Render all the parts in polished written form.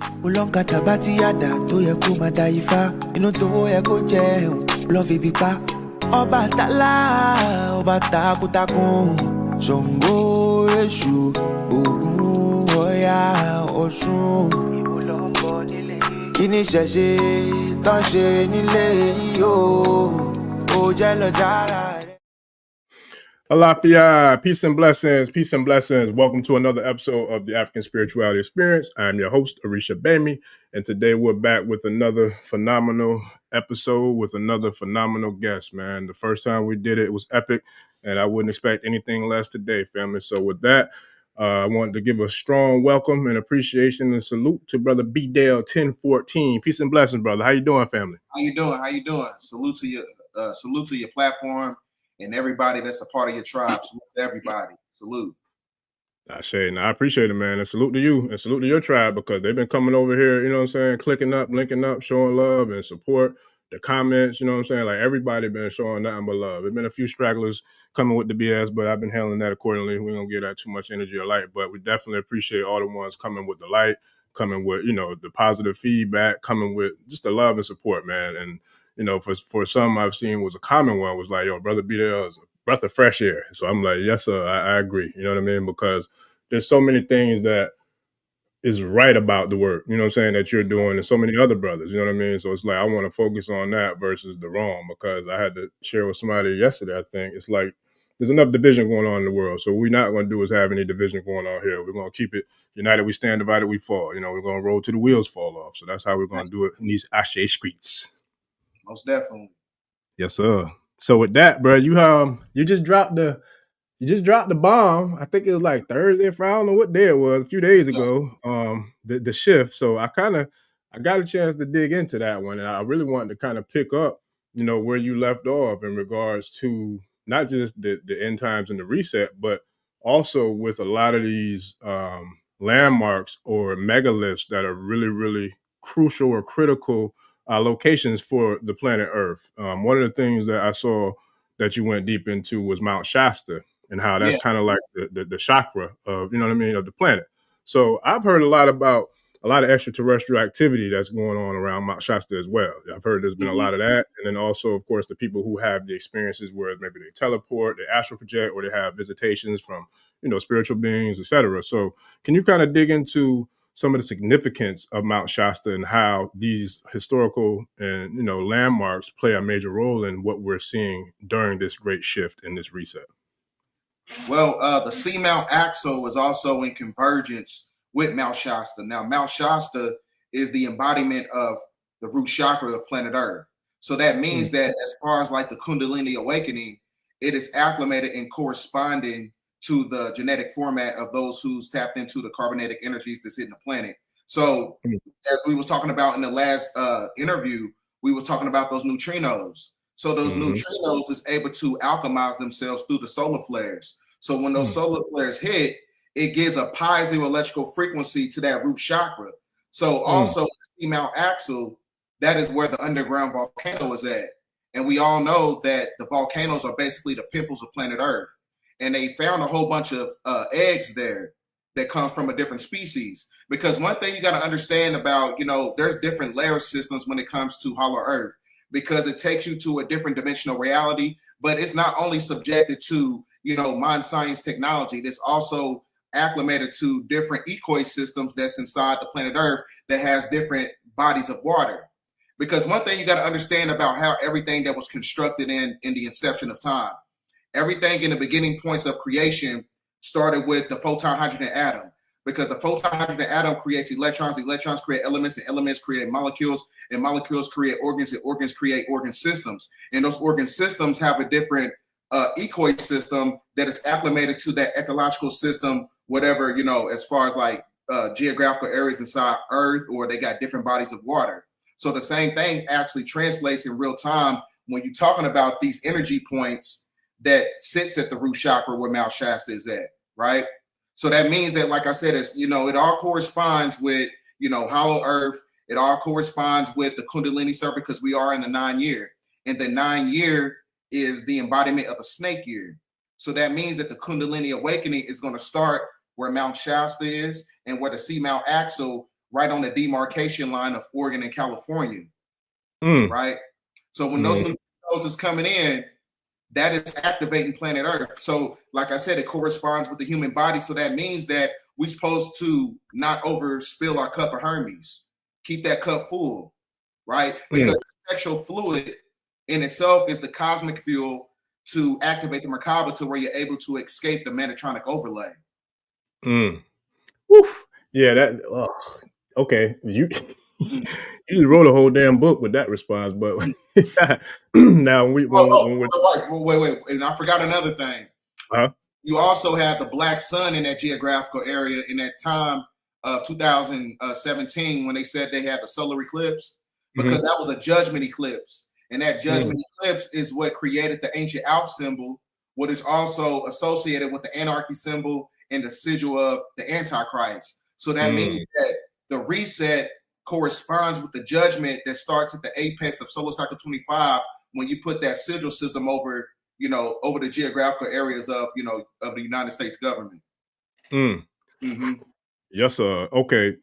Ulonga tabati yada to ye ko madaifa ino to ye ko jeun lo fi bi pa Ọbàtálá ọba takuntakun Ṣàngó Èṣù Ògún Ọya Ọ̀ṣun kí ni ṣẹ̀ṣe tán ṣe nílé yìí o ó jẹ́ lọ jára rẹ̀. Alafia, peace and blessings, peace and blessings. Welcome to another episode of the African Spirituality Experience. I'm your host, Orisha Gbemi, and today we're back with another phenomenal episode with another phenomenal guest, man. The first time we did it, it was epic, and I wouldn't expect anything less today, family. So with that, I wanted to give a strong welcome and appreciation and salute to Brother Bdell 1014. Peace and blessings, brother. How you doing, family? How you doing? How you doing? Salute to your platform. And everybody that's a part of your tribe. Salute to everybody. Salute. I appreciate it, man. And salute to you and salute to your tribe because they've been coming over here, you know what I'm saying, clicking up, linking up, showing love and support. The comments, you know what I'm saying? Like everybody been showing nothing but love. There's been a few stragglers coming with the BS, but I've been handling that accordingly. We don't get that too much energy or light, but we definitely appreciate all the ones coming with the light, coming with, you know, the positive feedback, coming with just the love and support, man. And you know, for some I've seen was a common one was like, yo, Brother Bdell is a breath of fresh air. So I'm like, yes, sir, I agree. You know what I mean? Because there's so many things that is right about the work, you know what I'm saying, that you're doing and so many other brothers, you know what I mean? So it's like, I want to focus on that versus the wrong because I had to share with somebody yesterday, I think. It's like, there's enough division going on in the world. So what we're not going to do is have any division going on here. We're going to keep it united. We stand, divided, we fall. You know, we're going to roll till the wheels fall off. So that's how we're going to do it in these Ashe streets. Most definitely. Yes, sir. So with that, bro, you just dropped the bomb. I think it was like Thursday, Friday. I don't know what day it was, a few days ago. The shift. So I got a chance to dig into that one, and I really wanted to kind of pick up, you know, where you left off in regards to not just the end times and the reset, but also with a lot of these landmarks or megaliths that are really, really crucial or critical locations for the planet Earth. One of the things that I saw that you went deep into was Mount Shasta and how that's kind of like the chakra of, you know what I mean, of the planet. So I've heard a lot about a lot of extraterrestrial activity that's going on around Mount Shasta as well. I've heard there's been a lot of that. And then also, of course, the people who have the experiences where maybe they teleport, they astral project, or they have visitations from, you know, spiritual beings, etc. So can you kind of dig into some of the significance of Mount Shasta and how these historical and, you know, landmarks play a major role in what we're seeing during this great shift in this reset? Well, the Seamount Axle is also in convergence with Mount Shasta. Now, Mount Shasta is the embodiment of the root chakra of planet Earth. So that means that as far as like the Kundalini awakening, it is acclimated and corresponding to the genetic format of those who's tapped into the carbonatic energies that's hitting the planet. So as we were talking about in the last interview, we were talking about those neutrinos. So those neutrinos is able to alchemize themselves through the solar flares. So when those solar flares hit, it gives a piezoelectrical frequency to that root chakra. So also the Seamount Axle, that is where the underground volcano is at. And we all know that the volcanoes are basically the pimples of planet Earth. And they found a whole bunch of eggs there that come from a different species. Because one thing you got to understand about, you know, there's different layer systems when it comes to Hollow Earth, because it takes you to a different dimensional reality, but it's not only subjected to, you know, mind science technology, it's also acclimated to different ecosystems that's inside the planet Earth that has different bodies of water. Because one thing you got to understand about how everything that was constructed in the inception of time, everything in the beginning points of creation started with the photon hydrogen atom, because the photon hydrogen atom creates electrons, electrons create elements, and elements create molecules, and molecules create organs, and organs create organ systems. And those organ systems have a different ecosystem that is acclimated to that ecological system, whatever, you know, as far as like geographical areas inside Earth, or they got different bodies of water. So the same thing actually translates in real time when you're talking about these energy points that sits at the root chakra where Mount Shasta is at, right? So that means that, like I said, it's, you know, it all corresponds with, you know, Hollow Earth. It all corresponds with the Kundalini circle because we are in the 9 year. And the 9 year is the embodiment of a snake year. So that means that the Kundalini awakening is going to start where Mount Shasta is and where the Seamount Axle right on the demarcation line of Oregon and California, right? So when those neutrinos is coming in, that is activating planet Earth. So like I said, it corresponds with the human body. So that means that we're supposed to not overspill our cup of Hermes. Keep that cup full, right? Because sexual fluid in itself is the cosmic fuel to activate the Merkaba to where you're able to escape the Metatronic overlay. Woo. Yeah, that okay. You just wrote a whole damn book with that response, but now wait, and I forgot another thing. You also had the black sun in that geographical area in that time of 2017 when they said they had the solar eclipse, because that was a judgment eclipse. And that judgment eclipse is what created the ancient Alph symbol, what is also associated with the anarchy symbol and the sigil of the Antichrist. So that means that the reset corresponds with the judgment that starts at the apex of solar cycle 25 when you put that sigil system over, over the geographical areas of, of the United States government. Yes, sir. Okay.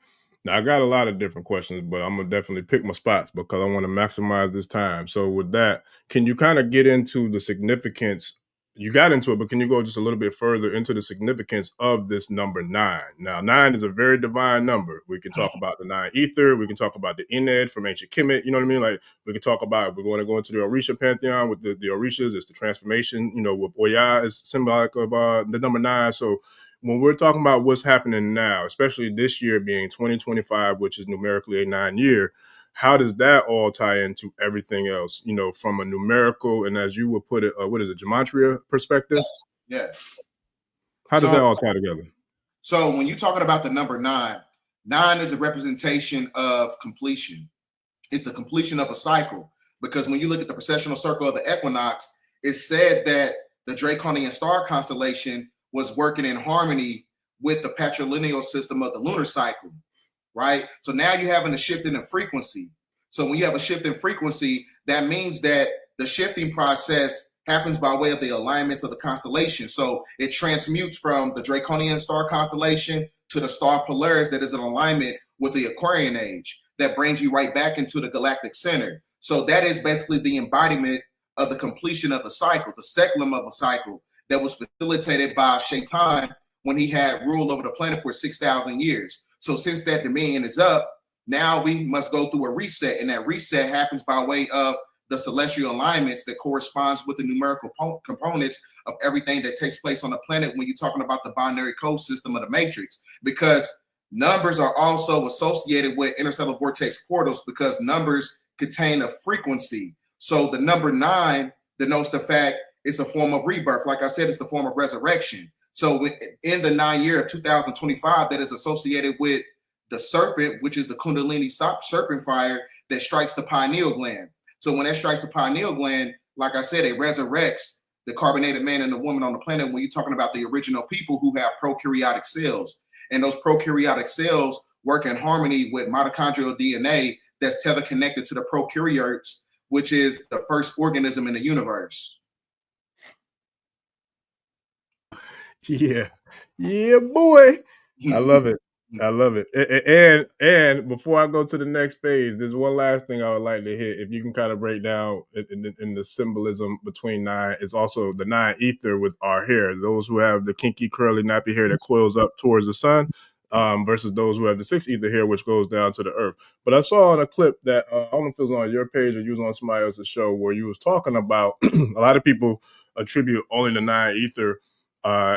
Now I got a lot of different questions, but I'm gonna definitely pick my spots because I want to maximize this time. So with that, can you kind of get into the significance? You got into it, but can you go just a little bit further into the significance of this number 9? Now, 9 is a very divine number. We can talk about the 9 ether. We can talk about the Ened from ancient Kemet. You know what I mean? Like we can talk about, we're going to go into the Orisha pantheon with the Orishas. It's the transformation, with Oya is symbolic of the number 9. So when we're talking about what's happening now, especially this year being 2025, which is numerically a 9 year, how does that all tie into everything else, from a numerical and, as you would put it, what is it, gematria perspective? Yes. How does that all tie together? So when you're talking about the number 9, 9 is a representation of completion. It's the completion of a cycle. Because when you look at the precessional circle of the equinox, it's said that the Draconian star constellation was working in harmony with the patrilineal system of the lunar cycle, right? So now you're having a shift in the frequency. So when you have a shift in frequency, that means that the shifting process happens by way of the alignments of the constellation. So it transmutes from the Draconian star constellation to the star Polaris that is in alignment with the Aquarian age. That brings you right back into the galactic center. So that is basically the embodiment of the completion of the cycle, the seculum of a cycle that was facilitated by Shaitan when he had rule over the planet for 6,000 years. So since that dominion is up, now we must go through a reset, and that reset happens by way of the celestial alignments that corresponds with the numerical components of everything that takes place on the planet when you're talking about the binary code system of the matrix, because numbers are also associated with interstellar vortex portals because numbers contain a frequency. So the number 9 denotes the fact it's a form of rebirth. Like I said, it's a form of resurrection. So in the 9 year of 2025, that is associated with the serpent, which is the Kundalini serpent fire that strikes the pineal gland. So when that strikes the pineal gland, like I said, it resurrects the carbonated man and the woman on the planet when you're talking about the original people who have prokaryotic cells. And those prokaryotic cells work in harmony with mitochondrial DNA that's tether connected to the prokaryotes, which is the first organism in the universe. Yeah, boy. I love it. I love it. And before I go to the next phase, there's one last thing I would like to hit. If you can kind of break down in the symbolism between 9, is also the 9 ether with our hair. Those who have the kinky, curly, nappy hair that coils up towards the sun, versus those who have the 6 ether hair, which goes down to the earth. But I saw on a clip that I don't know if it was on your page or you was on somebody else's show where you was talking about a lot of people attribute only the 9 ether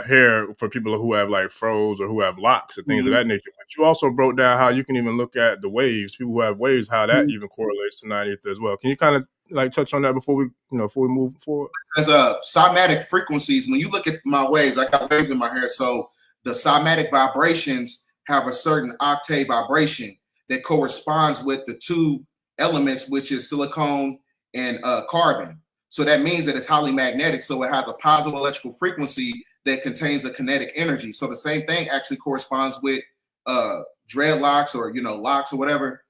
hair for people who have like froze or who have locks and things of that nature. But you also broke down how you can even look at the waves, people who have waves, how that even correlates to 9 ether as well. Can you kind of like touch on that before we move forward? As cymatic frequencies, when you look at my waves, I got waves in my hair. So the cymatic vibrations have a certain octave vibration that corresponds with the 2 elements, which is silicone and carbon. So that means that it's highly magnetic. So it has a positive electrical frequency that contains a kinetic energy. So the same thing actually corresponds with dreadlocks or, locks or whatever.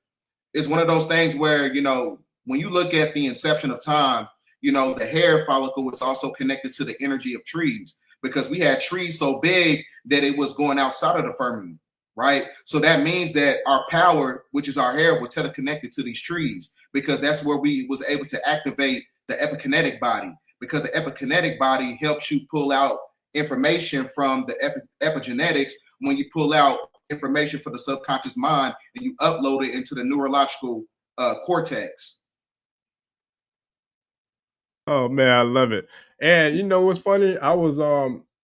It's one of those things where, when you look at the inception of time, the hair follicle is also connected to the energy of trees, because we had trees so big that it was going outside of the firmament, right? So that means that our power, which is our hair, was teleconnected to these trees, because that's where we was able to activate the epikinetic body, because the epikinetic body helps you pull out information from the epigenetics. When you pull out information for the subconscious mind and you upload it into the neurological cortex. Oh man, I love it. And you know what's funny?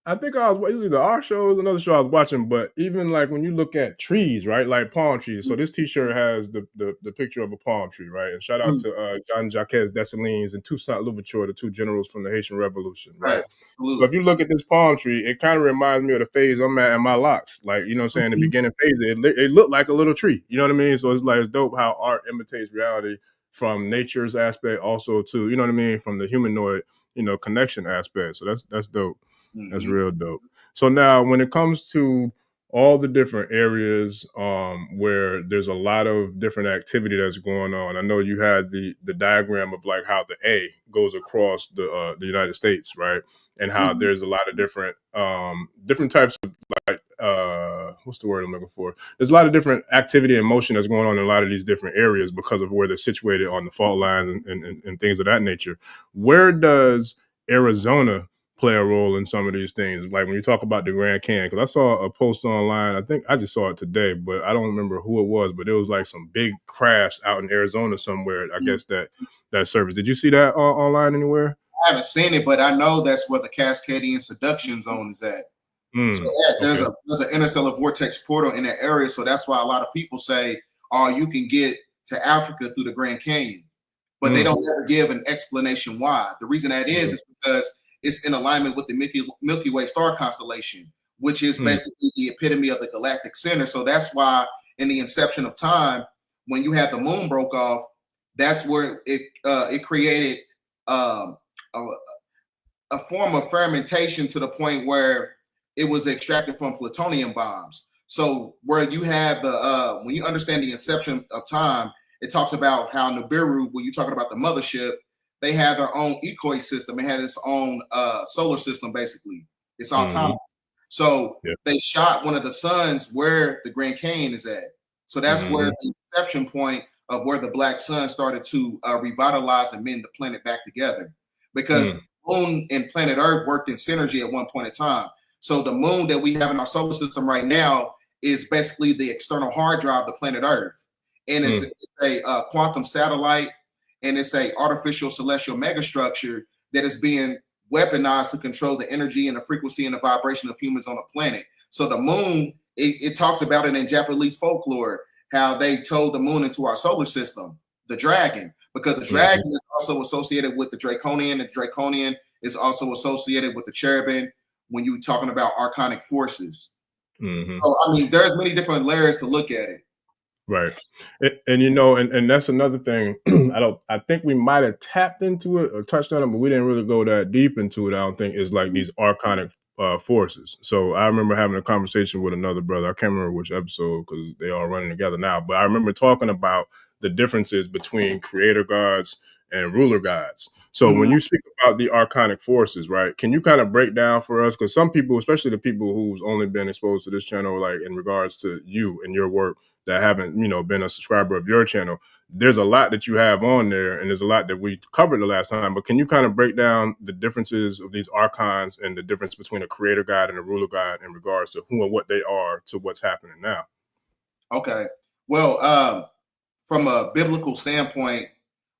I think I was either our show or another show I was watching, but even like when you look at trees, right? Like palm trees. So this t-shirt has the picture of a palm tree, right? And shout out to John Jacques Dessalines and Toussaint Louverture, the two generals from the Haitian Revolution, right? So if you look at this palm tree, it kind of reminds me of the phase I'm at in my locks. Like, you know what I'm saying? The beginning phase, it looked like a little tree. You know what I mean? So it's like, it's dope how art imitates reality from nature's aspect, also to, you know what I mean, from the humanoid, you know, connection aspect. So that's dope. That's real dope. So now when it comes to all the different areas where there's a lot of different activity that's going on, I know you had the diagram of like how the A goes across the United States, right? And how there's a lot of different types of like what's the word I'm looking for? There's a lot of different activity and motion that's going on in a lot of these different areas because of where they're situated on the fault lines and things of that nature. Where does Arizona play a role in some of these things? Like when you talk about the Grand Canyon, because I saw a post online, I think I just saw it today, but I don't remember who it was, but it was like some big crafts out in Arizona somewhere, I guess that service. Did you see that online anywhere? I haven't seen it, but I know that's where the Cascadian Seduction Zone is at. So there's an interstellar vortex portal in that area. So that's why a lot of people say, oh, you can get to Africa through the Grand Canyon. But they don't ever give an explanation why. The reason that is because it's in alignment with the Milky Way star constellation, which is basically the epitome of the galactic center. So that's why in the inception of time, when you had the moon broke off, that's where it created a form of fermentation to the point where it was extracted from plutonium bombs. So where you have the when you understand the inception of time, it talks about how Nibiru, when you're talking about the mothership, they had their own ecoid system. It had its own solar system, basically. It's autonomous. So they shot one of the suns where the Grand Canyon is at. So that's where the inception point of where the black sun started to revitalize and mend the planet back together. Because the moon and planet Earth worked in synergy at one point in time. So the moon that we have in our solar system right now is basically the external hard drive of the planet Earth. And it's a quantum satellite, and it's a artificial celestial megastructure that is being weaponized to control the energy and the frequency and the vibration of humans on the planet. So the moon, it talks about it in Japanese folklore, how they told the moon into our solar system, the dragon, because the dragon is also associated with the draconian. The draconian is also associated with the cherubim when you're talking about archonic forces. So, I mean, there's many different layers to look at it. Right. And you know, and that's another thing. I think we might have tapped into it or touched on it, but we didn't really go that deep into it. I don't think is like these archonic forces. So I remember having a conversation with another brother. I can't remember which episode because they all running together now, but I remember talking about the differences between creator gods and ruler gods. So when you speak about the archonic forces, right, can you kind of break down for us? Because some people, especially the people who's only been exposed to this channel, like in regards to you and your work, that haven't, you know, been a subscriber of your channel, there's a lot that you have on there, and there's a lot that we covered the last time. But can you kind of break down the differences of these archons and the difference between a creator god and a ruler god in regards to who and what they are to what's happening now? Okay. Well, from a biblical standpoint,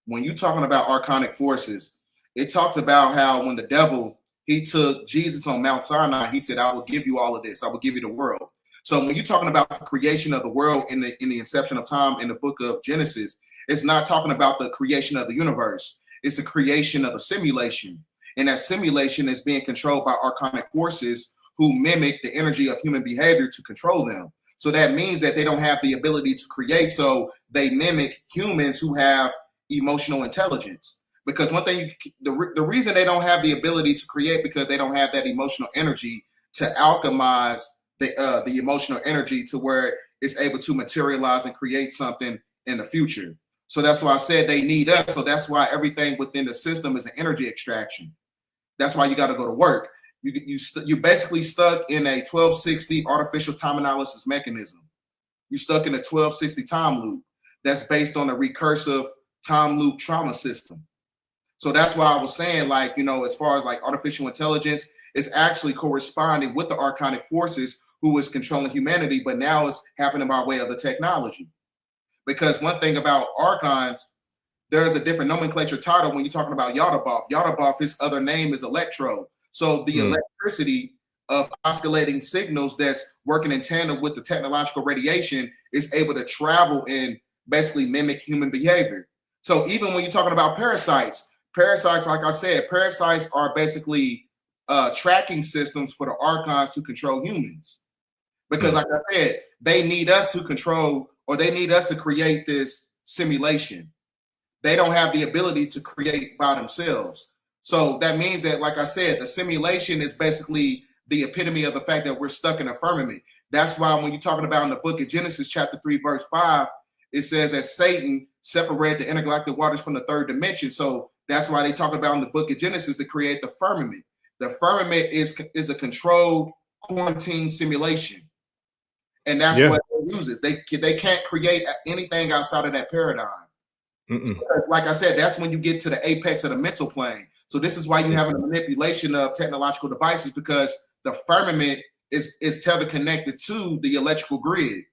when you're talking about archonic forces, it talks about how when the devil, he took Jesus on Mount Sinai, he said, I will give you all of this. I will give you the world. So when you're talking about the creation of the world in the inception of time in the book of Genesis, it's not talking about the creation of the universe. It's the creation of a simulation. And that simulation is being controlled by archonic forces who mimic the energy of human behavior to control them. So that means that they don't have the ability to create. So they mimic humans who have emotional intelligence. Because one thing, the reason they don't have the ability to create, because they don't have that emotional energy to alchemize the emotional energy to where it's able to materialize and create something in the future. So that's why I said they need us. So that's why everything within the system is an energy extraction. That's why you got to go to work. You're basically stuck in a 1260 artificial time analysis mechanism. You're stuck in a 1260 time loop that's based on a recursive time loop trauma system. So that's why I was saying, like, you know, as far as like artificial intelligence, it's actually corresponding with the Archonic forces who is controlling humanity, but now it's happening by way of the technology. Because one thing about Archons, there's a different nomenclature title when you're talking about Yaldabaoth. Yaldabaoth, his other name is Electro. So the electricity of oscillating signals that's working in tandem with the technological radiation is able to travel and basically mimic human behavior. So even when you're talking about parasites, like I said, parasites are basically tracking systems for the Archons to control humans. Because like I said, they need us to control, or they need us to create this simulation. They don't have the ability to create by themselves. So that means that, like I said, the simulation is basically the epitome of the fact that we're stuck in a firmament. That's why when you're talking about in the book of Genesis, chapter 3, verse 5, it says that Satan separated the intergalactic waters from the third dimension. So that's why they talk about in the book of Genesis to create the firmament. The firmament is a controlled quarantine simulation. And that's what it uses. They can't create anything outside of that paradigm. So, like I said, that's when you get to the apex of the mental plane. So this is why you have a manipulation of technological devices, because the firmament is tether connected to the electrical grid,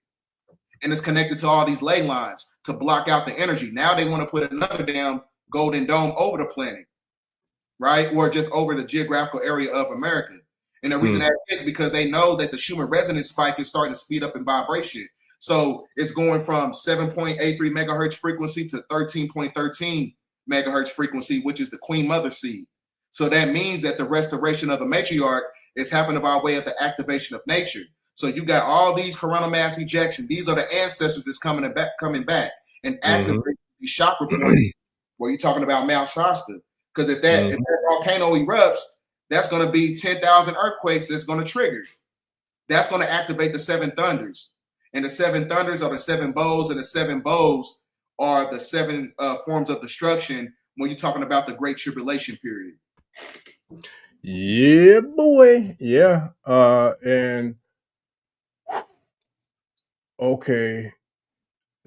and it's connected to all these ley lines to block out the energy. Now they want to put another damn golden dome over the planet, right? Or just over the geographical area of America. And the reason that is because they know that the Schumann resonance spike is starting to speed up in vibration. So it's going from 7.83 megahertz frequency to 13.13 megahertz frequency, which is the Queen Mother seed. So that means that the restoration of the matriarch is happening by way of the activation of nature. So you got all these coronal mass ejection. These are the ancestors that's coming back and activating these chakra points where you're talking about Mount Shasta. Because if that volcano erupts, that's going to be 10,000 earthquakes that's going to trigger. That's going to activate the seven thunders. And the seven thunders are the seven bows, and the seven bows are the seven forms of destruction when you're talking about the Great Tribulation period. Yeah, boy. Yeah. And okay.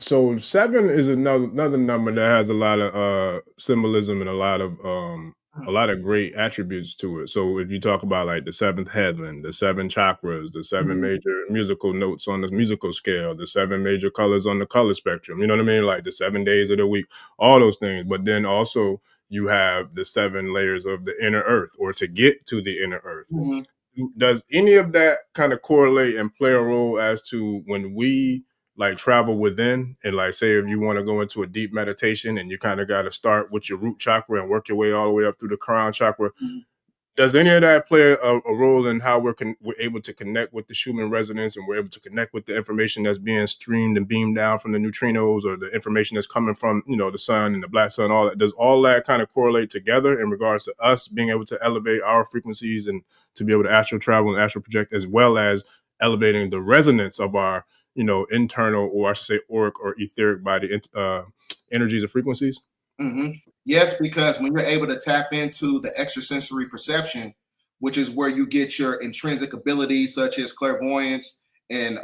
So 7 is another number that has a lot of symbolism and a lot of great attributes to it. So if you talk about like the seventh heaven, the seven chakras, the seven major musical notes on the musical scale, the seven major colors on the color spectrum, you know what I mean? Like the 7 days of the week, all those things. But then also you have the 7 layers of the inner earth, or to get to the inner earth. Does any of that kind of correlate and play a role as to when we like travel within, and like say if you want to go into a deep meditation and you kind of got to start with your root chakra and work your way all the way up through the crown chakra, does any of that play a role in how we're able to connect with the Schumann resonance, and we're able to connect with the information that's being streamed and beamed down from the neutrinos, or the information that's coming from, you know, the sun and the black sun, all that? Does all that kind of correlate together in regards to us being able to elevate our frequencies and to be able to astral travel and astral project, as well as elevating the resonance of our, you know, internal, or I should say auric or etheric body energies or frequencies? Yes, because when you're able to tap into the extrasensory perception, which is where you get your intrinsic abilities such as clairvoyance and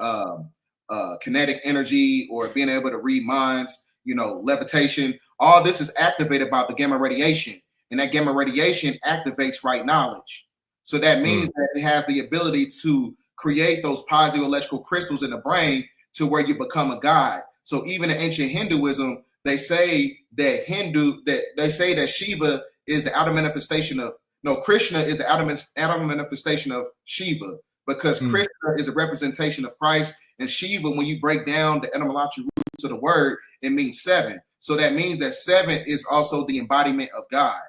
kinetic energy, or being able to read minds, you know, levitation, all this is activated by the gamma radiation, and that gamma radiation activates right knowledge. So that means that it has the ability to create those piezoelectrical crystals in the brain to where you become a guide. So even in ancient Hinduism, they say that Shiva is the outer manifestation of, Krishna is the outer manifestation of Shiva, because Krishna is a representation of Christ, and Shiva, when you break down the etymological roots of the word, it means 7. So that means that 7 is also the embodiment of God.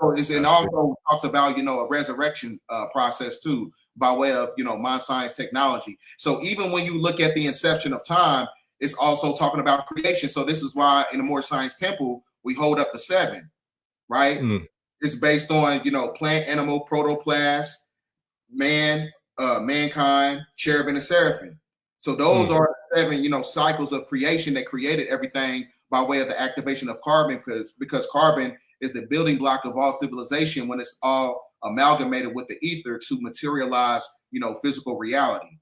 So and also talks about, a resurrection process too, by way of, mind, science, technology. So even when you look at the inception of time, it's also talking about creation. So this is why in the More Science Temple, we hold up the 7, right? It's based on, plant, animal, protoplasm, man, mankind, cherubim, and seraphim. So those are the 7, cycles of creation that created everything by way of the activation of carbon, because carbon is the building block of all civilization when it's all amalgamated with the ether to materialize, physical reality,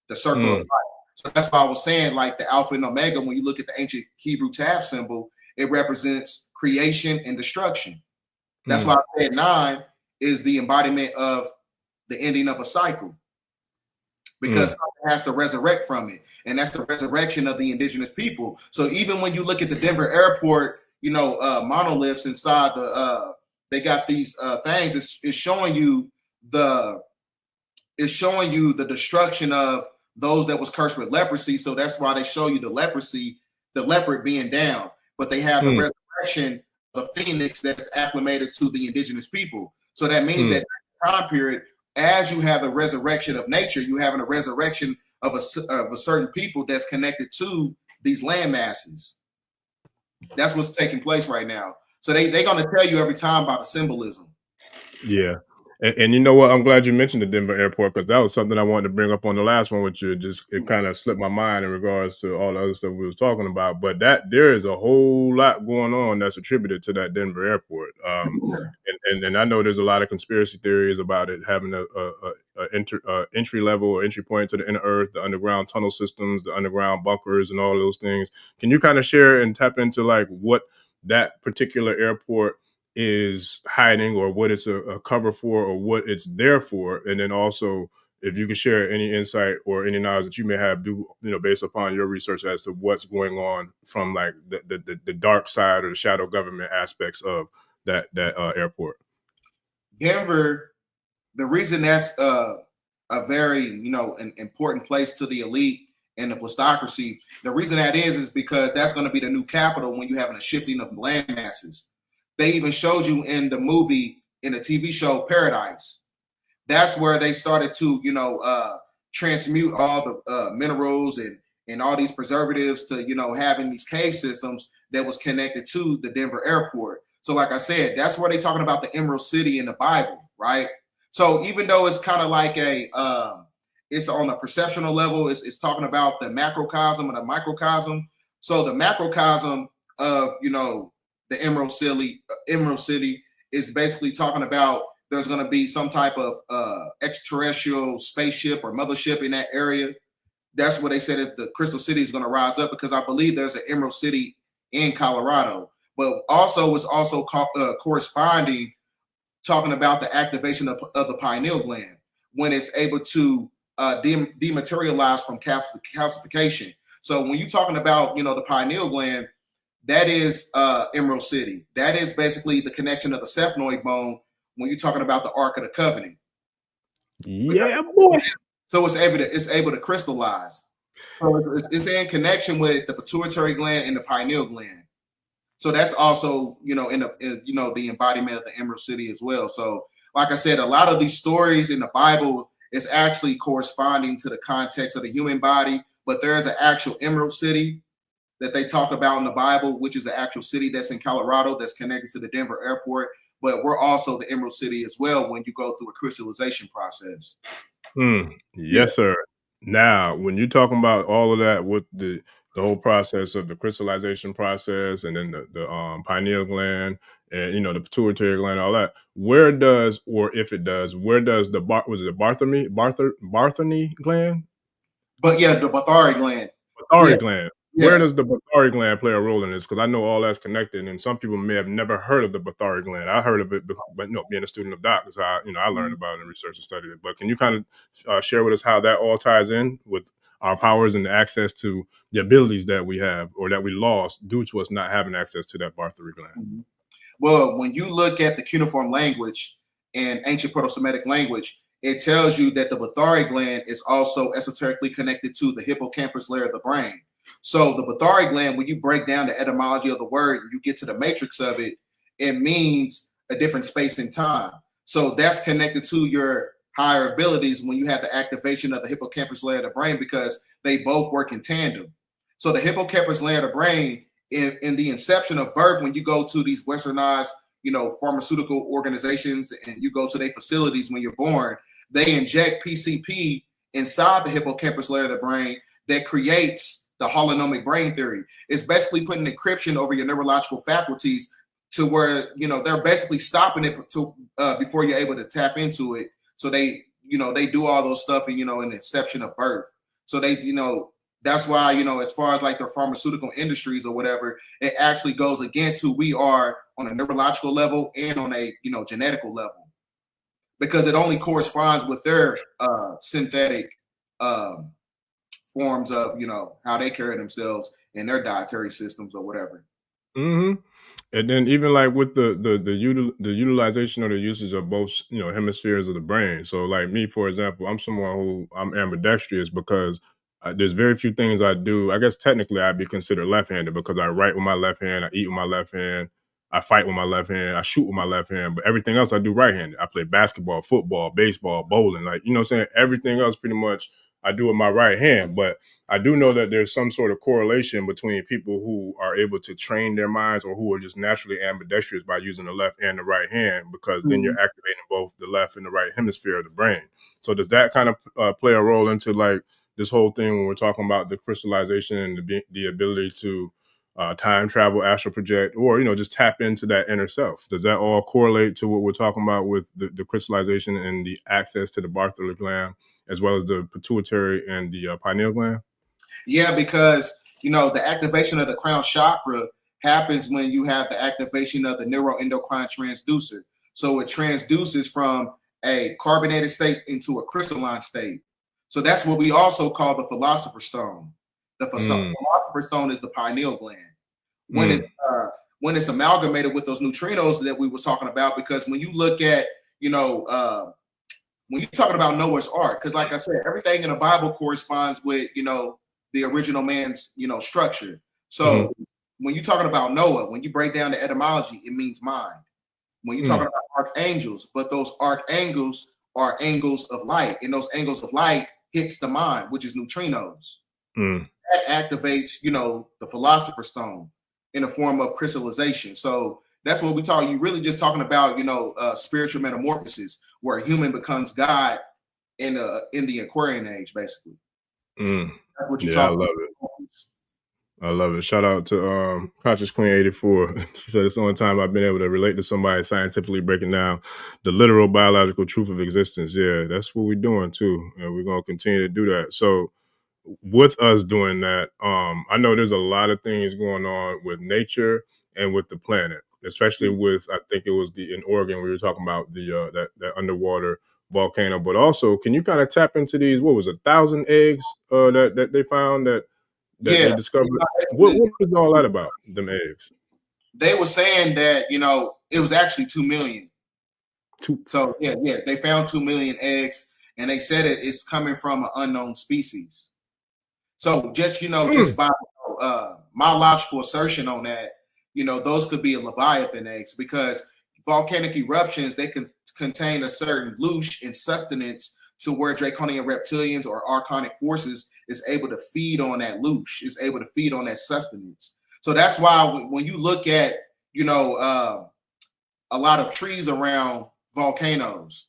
the circle of life. So that's why I was saying, like the Alpha and Omega, when you look at the ancient Hebrew Tav symbol, it represents creation and destruction. That's why I said 9 is the embodiment of the ending of a cycle, because something has to resurrect from it. And that's the resurrection of the indigenous people. So even when you look at the Denver airport, you know, monoliths inside the, they got these things, it's showing you the destruction of those that was cursed with leprosy. So that's why they show you the leprosy, the leopard being down, but they have the resurrection of the phoenix that's acclimated to the indigenous people. So that means that time period, as you have the resurrection of nature, you having a resurrection of a certain people that's connected to these land masses. That's what's taking place right now. So they're going to tell you every time about the symbolism. Yeah. And you know what? I'm glad you mentioned the Denver airport, because that was something I wanted to bring up on the last one with you. Just it kind of slipped my mind in regards to all the other stuff we was talking about. But that there is a whole lot going on that's attributed to that Denver airport. And I know there's a lot of conspiracy theories about it having a entry level or entry point to the inner earth, the underground tunnel systems, the underground bunkers, and all those things. Can you kind of share and tap into like what that particular airport is hiding, or what it's a cover for, or what it's there for? And then also, if you can share any insight or any knowledge that you may have, based upon your research as to what's going on from like the dark side or the shadow government aspects of that airport. Denver, the reason that's a very an important place to the elite and the plutocracy, the reason that is because that's going to be the new capital when you having a shifting of land masses. They even showed you in the movie, in the TV show Paradise. That's where they started to, transmute all the minerals and all these preservatives to, having these cave systems that was connected to the Denver airport. So like I said, that's where they talking about the Emerald City in the Bible, right? So even though it's kind of like it's on a perceptual level, it's talking about the macrocosm and the microcosm. So the macrocosm of, the Emerald City is basically talking about there's going to be some type of extraterrestrial spaceship or mothership in that area. That's what they said that the Crystal City is going to rise up, because I believe there's an Emerald City in Colorado. But also it's also corresponding, talking about the activation of the pineal gland when it's able to dematerialize from calcification. So when you're talking about, the pineal gland, that is Emerald City. That is basically the connection of the cephaloid bone when you're talking about the Ark of the Covenant. Yeah, boy. So it's able to crystallize. So it's in connection with the pituitary gland and the pineal gland. So that's also, in the embodiment of the Emerald City as well. So like I said, a lot of these stories in the Bible is actually corresponding to the context of the human body, but there is an actual Emerald City that they talk about in the Bible, which is an actual city that's in Colorado that's connected to the Denver airport. But we're also the Emerald City as well when you go through a crystallization process. Yes, sir. Now, when you're talking about all of that with the whole process of the crystallization process, and then the pineal gland and the pituitary gland, all that, where does the Barthany gland? But yeah, the Bathari gland. Bathari gland. Yeah. Where does the Bathari gland play a role in this? Because I know all that's connected, and some people may have never heard of the Bathari gland. I heard of it, but being a student of doctors, I learned about it and researched and studied it. But can you kind of share with us how that all ties in with our powers and the access to the abilities that we have or that we lost due to us not having access to that Bathari gland? Well, when you look at the cuneiform language and ancient Proto-Semitic language, it tells you that the Bathari gland is also esoterically connected to the hippocampus layer of the brain. So the Bathari gland, when you break down the etymology of the word, you get to the matrix of it, it means a different space and time. So that's connected to your higher abilities when you have the activation of the hippocampus layer of the brain, because they both work in tandem. So the hippocampus layer of the brain, in the inception of birth, when you go to these westernized, pharmaceutical organizations and you go to their facilities when you're born, they inject PCP inside the hippocampus layer of the brain that creates the holonomic brain theory. It's basically putting encryption over your neurological faculties to where, they're basically stopping it to before you're able to tap into it. So they do all those stuff and, in the inception of birth. So they, That's why, as far as like the pharmaceutical industries or whatever, it actually goes against who we are on a neurological level and on a, genetical level, because it only corresponds with their synthetic forms of, how they carry themselves in their dietary systems or whatever. Mm-hmm. And then even like with the utilization or the usage of both, hemispheres of the brain. So like me, for example, I'm someone who I'm ambidextrous because there's very few things I do. I guess technically I'd be considered left-handed because I write with my left hand, I eat with my left hand, I fight with my left hand, I shoot with my left hand, but everything else I do right-handed. I play basketball, football, baseball, bowling, like, what I'm saying? Everything else pretty much I do with my right hand. But I do know that there's some sort of correlation between people who are able to train their minds or who are just naturally ambidextrous by using the left and the right hand, because then you're activating both the left and the right hemisphere of the brain. So does that kind of play a role into like this whole thing when we're talking about the crystallization and the ability to time travel, astral project, or, just tap into that inner self? Does that all correlate to what we're talking about with the crystallization and the access to the Bartholin gland, as well as the pituitary and the pineal gland? Yeah, because, the activation of the crown chakra happens when you have the activation of the neuroendocrine transducer. So it transduces from a carbonated state into a crystalline state. So that's what we also call the philosopher's stone. The philosopher's stone is the pineal gland. When it's amalgamated with those neutrinos that we were talking about, because when you look at, when you're talking about Noah's Ark, because like I said, everything in the Bible corresponds with, the original man's, structure. So when you're talking about Noah, when you break down the etymology, it means mind. When you're talking about archangels, but those archangels are angles of light, and those angles of light hits the mind, which is neutrinos. That activates, the philosopher's stone in the form of crystallization. So that's what we talk. You're really just talking about, spiritual metamorphosis, where a human becomes God in the Aquarian age, basically. That's what you're talking about. I love it. Shout out to Conscious Queen 84. She said it's the only time I've been able to relate to somebody scientifically breaking down the literal biological truth of existence. Yeah, that's what we're doing too. And we're going to continue to do that. So with us doing that, I know there's a lot of things going on with nature and with the planet, especially with, I think it was in Oregon, we were talking about the that underwater volcano. But also, can you kind of tap into these, what was it, 1,000 eggs that they found that they discovered? What was all that about, them eggs? They were saying that, it was actually 2 million. So yeah, they found 2 million eggs, and they said it's coming from an unknown species. So just, just by my logical assertion on that, those could be a Leviathan eggs, because volcanic eruptions, they can contain a certain loosh and sustenance to where draconian reptilians or archonic forces is able to feed on that loosh, is able to feed on that sustenance. So that's why when you look at, a lot of trees around volcanoes,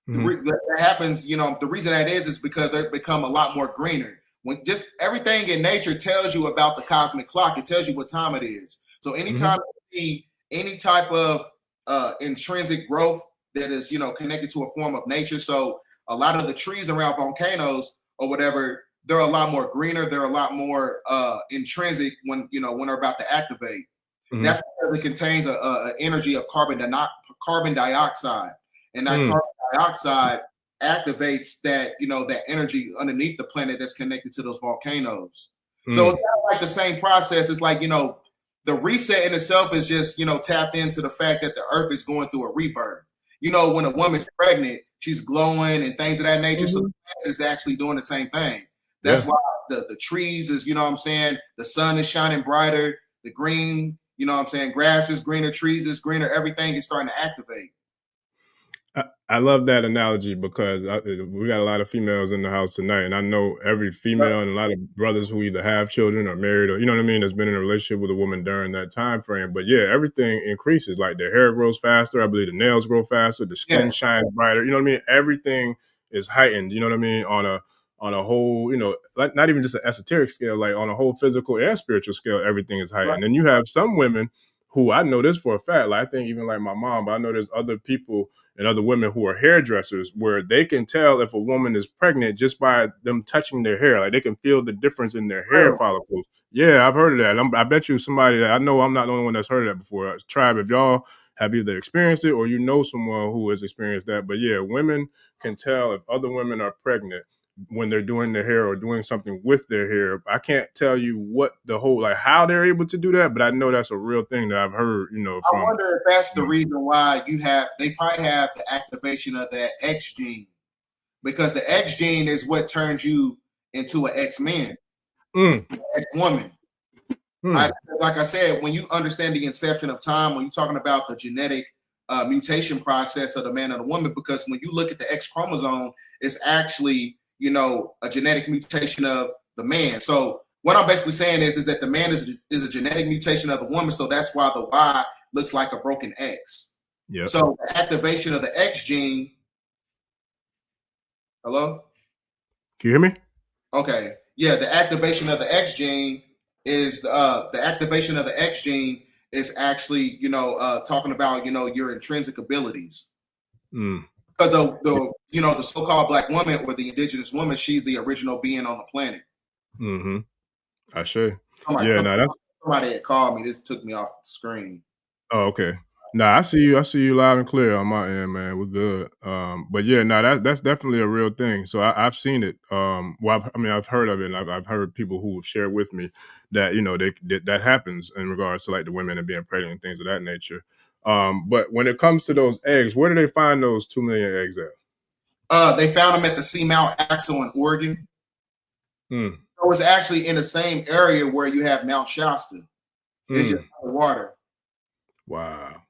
that happens, the reason that is because they become a lot more greener. When just everything in nature tells you about the cosmic clock, it tells you what time it is. So anytime you see any type of intrinsic growth that is, connected to a form of nature. So a lot of the trees around volcanoes or whatever, they're a lot more greener. They're a lot more intrinsic when they're about to activate. That's because it contains a energy of carbon dioxide, and that carbon dioxide activates that that energy underneath the planet that's connected to those volcanoes. So it's kind of like the same process. It's like the reset in itself is just tapped into the fact that the earth is going through a rebirth. When a woman's pregnant, she's glowing and things of that nature. So the planet is actually doing the same thing. That's why the trees is, the sun is shining brighter, the green, grass is greener, trees is greener, everything is starting to activate. I love that analogy because we got a lot of females in the house tonight, and I know every female and a lot of brothers who either have children or married or, has been in a relationship with a woman during that time frame. But yeah, everything increases. Like their hair grows faster. I believe the nails grow faster. The skin shines brighter. Everything is heightened, on a whole, like not even just an esoteric scale, like on a whole physical and spiritual scale, everything is heightened. And you have some women who I know this for a fact. Like I think even like my mom, but I know there's other people and other women who are hairdressers where they can tell if a woman is pregnant just by them touching their hair. Like they can feel the difference in their hair follicles. Yeah, I've heard of that. I bet you somebody that I know, I'm not the only one that's heard of that before. Tribe, if y'all have either experienced it or you know someone who has experienced that. But yeah, women can tell if other women are pregnant when they're doing their hair or doing something with their hair. I can't tell you what the whole, like how they're able to do that, but I know that's a real thing that I've heard, you know, from. I wonder if that's the reason why they probably have the activation of that X gene, because the X gene is what turns you into an X-man, X-woman. Like I said, when you understand the inception of time, when you're talking about the genetic mutation process of the man and the woman, because when you look at the X chromosome, it's actually, you know, a genetic mutation of the man. So what I'm basically saying is that the man is a genetic mutation of the woman. So that's why the Y looks like a broken X. Yeah. So the activation of the X gene. Hello? Can you hear me? Okay. Yeah, the activation of the X gene is actually, you know, talking about, you know, your intrinsic abilities. But the you know, the so-called black woman or the indigenous woman, she's the original being on the planet. I sure. Somebody had called me. This took me off the screen. Oh, okay. Nah, I see you loud and clear on my end, man. We're good. But yeah, that's definitely a real thing. So I've seen it. I've heard of it, and I've heard people who have shared with me that, you know, that happens in regards to like the women and being pregnant and things of that nature. But when it comes to those eggs, where do they find those 2 million eggs at? They found them at the Mount Shasta in Oregon. So it's actually in the same area where you have Mount Shasta. It's just water. Wow.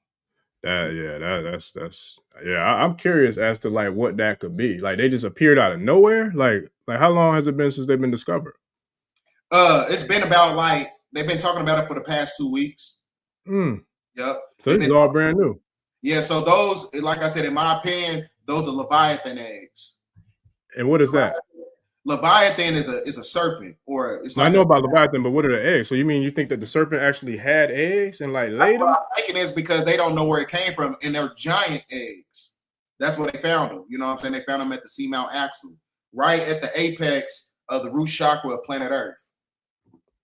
That's I'm curious as to like what that could be. Like they just appeared out of nowhere. Like how long has it been since they've been discovered? It's been about like they've been talking about it for the past 2 weeks. Yep. So this is all brand new. Yeah. So those, like I said, in my opinion, those are Leviathan eggs. And what is that? Leviathan is a serpent, or it's like I know about Leviathan, but what are the eggs? So you think that the serpent actually had eggs and like laid them? I'm thinking is because they don't know where it came from, and they're giant eggs. That's where they found them. You know what I'm saying? They found them at the Mount Shasta, right at the apex of the root chakra of planet Earth.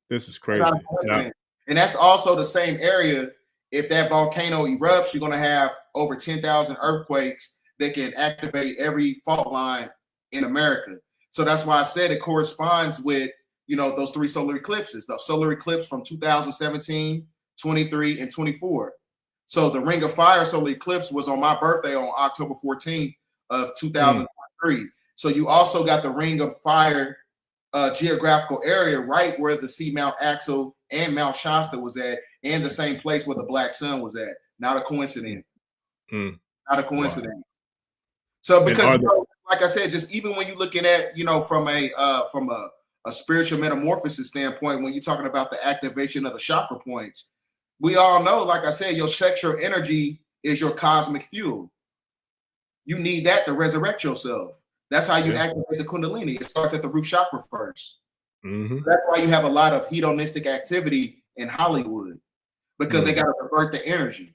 This is crazy. And that's also the same area. If that volcano erupts, you're going to have over 10,000 earthquakes that can activate every fault line in America. So that's why I said it corresponds with, you know, those 3 solar eclipses, the solar eclipse from 2017, 23, and 24. So the Ring of Fire solar eclipse was on my birthday on October 14th of 2003. So you also got the Ring of Fire geographical area right where the Mount Shasta and Mount Shasta was at, and the same place where the Black Sun was at. Not a coincidence. Not a coincidence. Wow. So because like I said, just even when you're looking at, you know, from a spiritual metamorphosis standpoint, when you're talking about the activation of the chakra points, we all know, like I said, your sexual energy is your cosmic fuel. You need that to resurrect yourself. That's how you activate the Kundalini. It starts at the root chakra first. That's why you have a lot of hedonistic activity in Hollywood, because they got to convert the energy.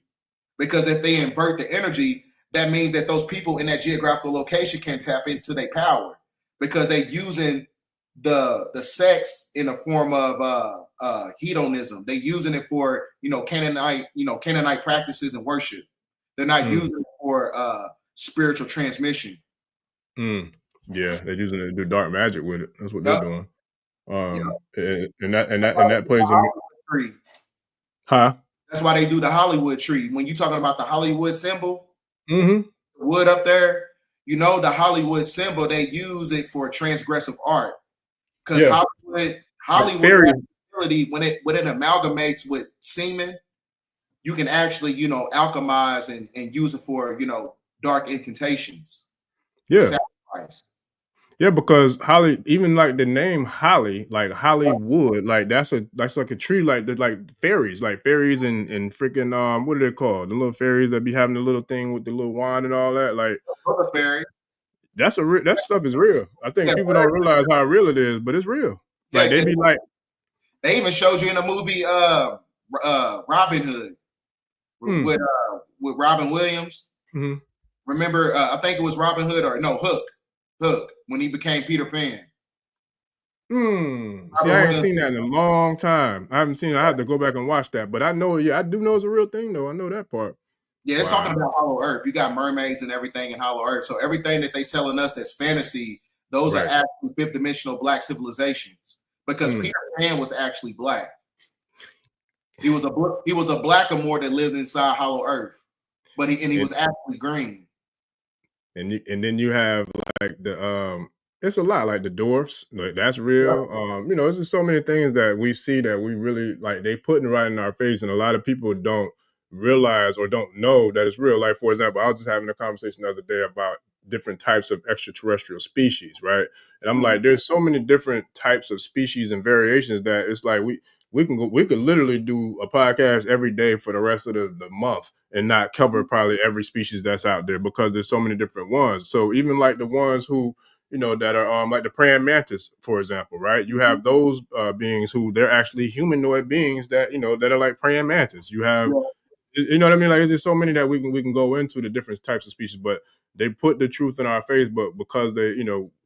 Because if they invert the energy, that means that those people in that geographical location can tap into their power, because they're using the sex in a form of hedonism. They're using it for, you know, Canaanite practices and worship. They're not using it for spiritual transmission. Yeah, they're using it to do dark magic with it. That's what they're doing. And that plays a tree. Huh? That's why they do the Hollywood tree. When you're talking about the Hollywood symbol, the wood up there, you know, the Hollywood symbol, they use it for transgressive art. Because Hollywood ability, when it amalgamates with semen, you can actually, you know, alchemize and use it for, you know, dark incantations. Sacrifice. Yeah, because Holly, even like the name Holly, like Hollywood, like that's like a tree, like fairies and freaking what are they called? The little fairies that be having the little thing with the little wand and all that. Like fairy. That stuff is real. I think people don't realize how real it is, but it's real. Like they be like, they even showed you in the movie Robin Hood. with Robin Williams. Mm-hmm. Remember, I think it was Robin Hood Hook when he became Peter Pan. See, I ain't seen that in a long time. I haven't seen it. I have to go back and watch that. But I know, I do know it's a real thing, though. I know that part. Yeah, it's talking about Hollow Earth. You got mermaids and everything in Hollow Earth. So everything that they telling us that's fantasy, those are actually fifth dimensional black civilizations. Because Peter Pan was actually black. He was a blackamoor that lived inside Hollow Earth, but he was actually green. And then you have like the it's a lot like the dwarfs, like that's real. There's just so many things that we see that we really like they putting right in our face, and a lot of people don't realize or don't know that it's real. Like, for example, I was just having a conversation the other day about different types of extraterrestrial species, right? And I'm like, there's so many different types of species and variations that it's like we could literally do a podcast every day for the rest of the month and not cover probably every species that's out there because there's so many different ones. So even like the ones who that are like the praying mantis, for example, right? You have those beings who they're actually humanoid beings that that are like praying mantis. You have you know what I mean? Like, it's just so many that we can go into the different types of species, but they put the truth in our face, but because they,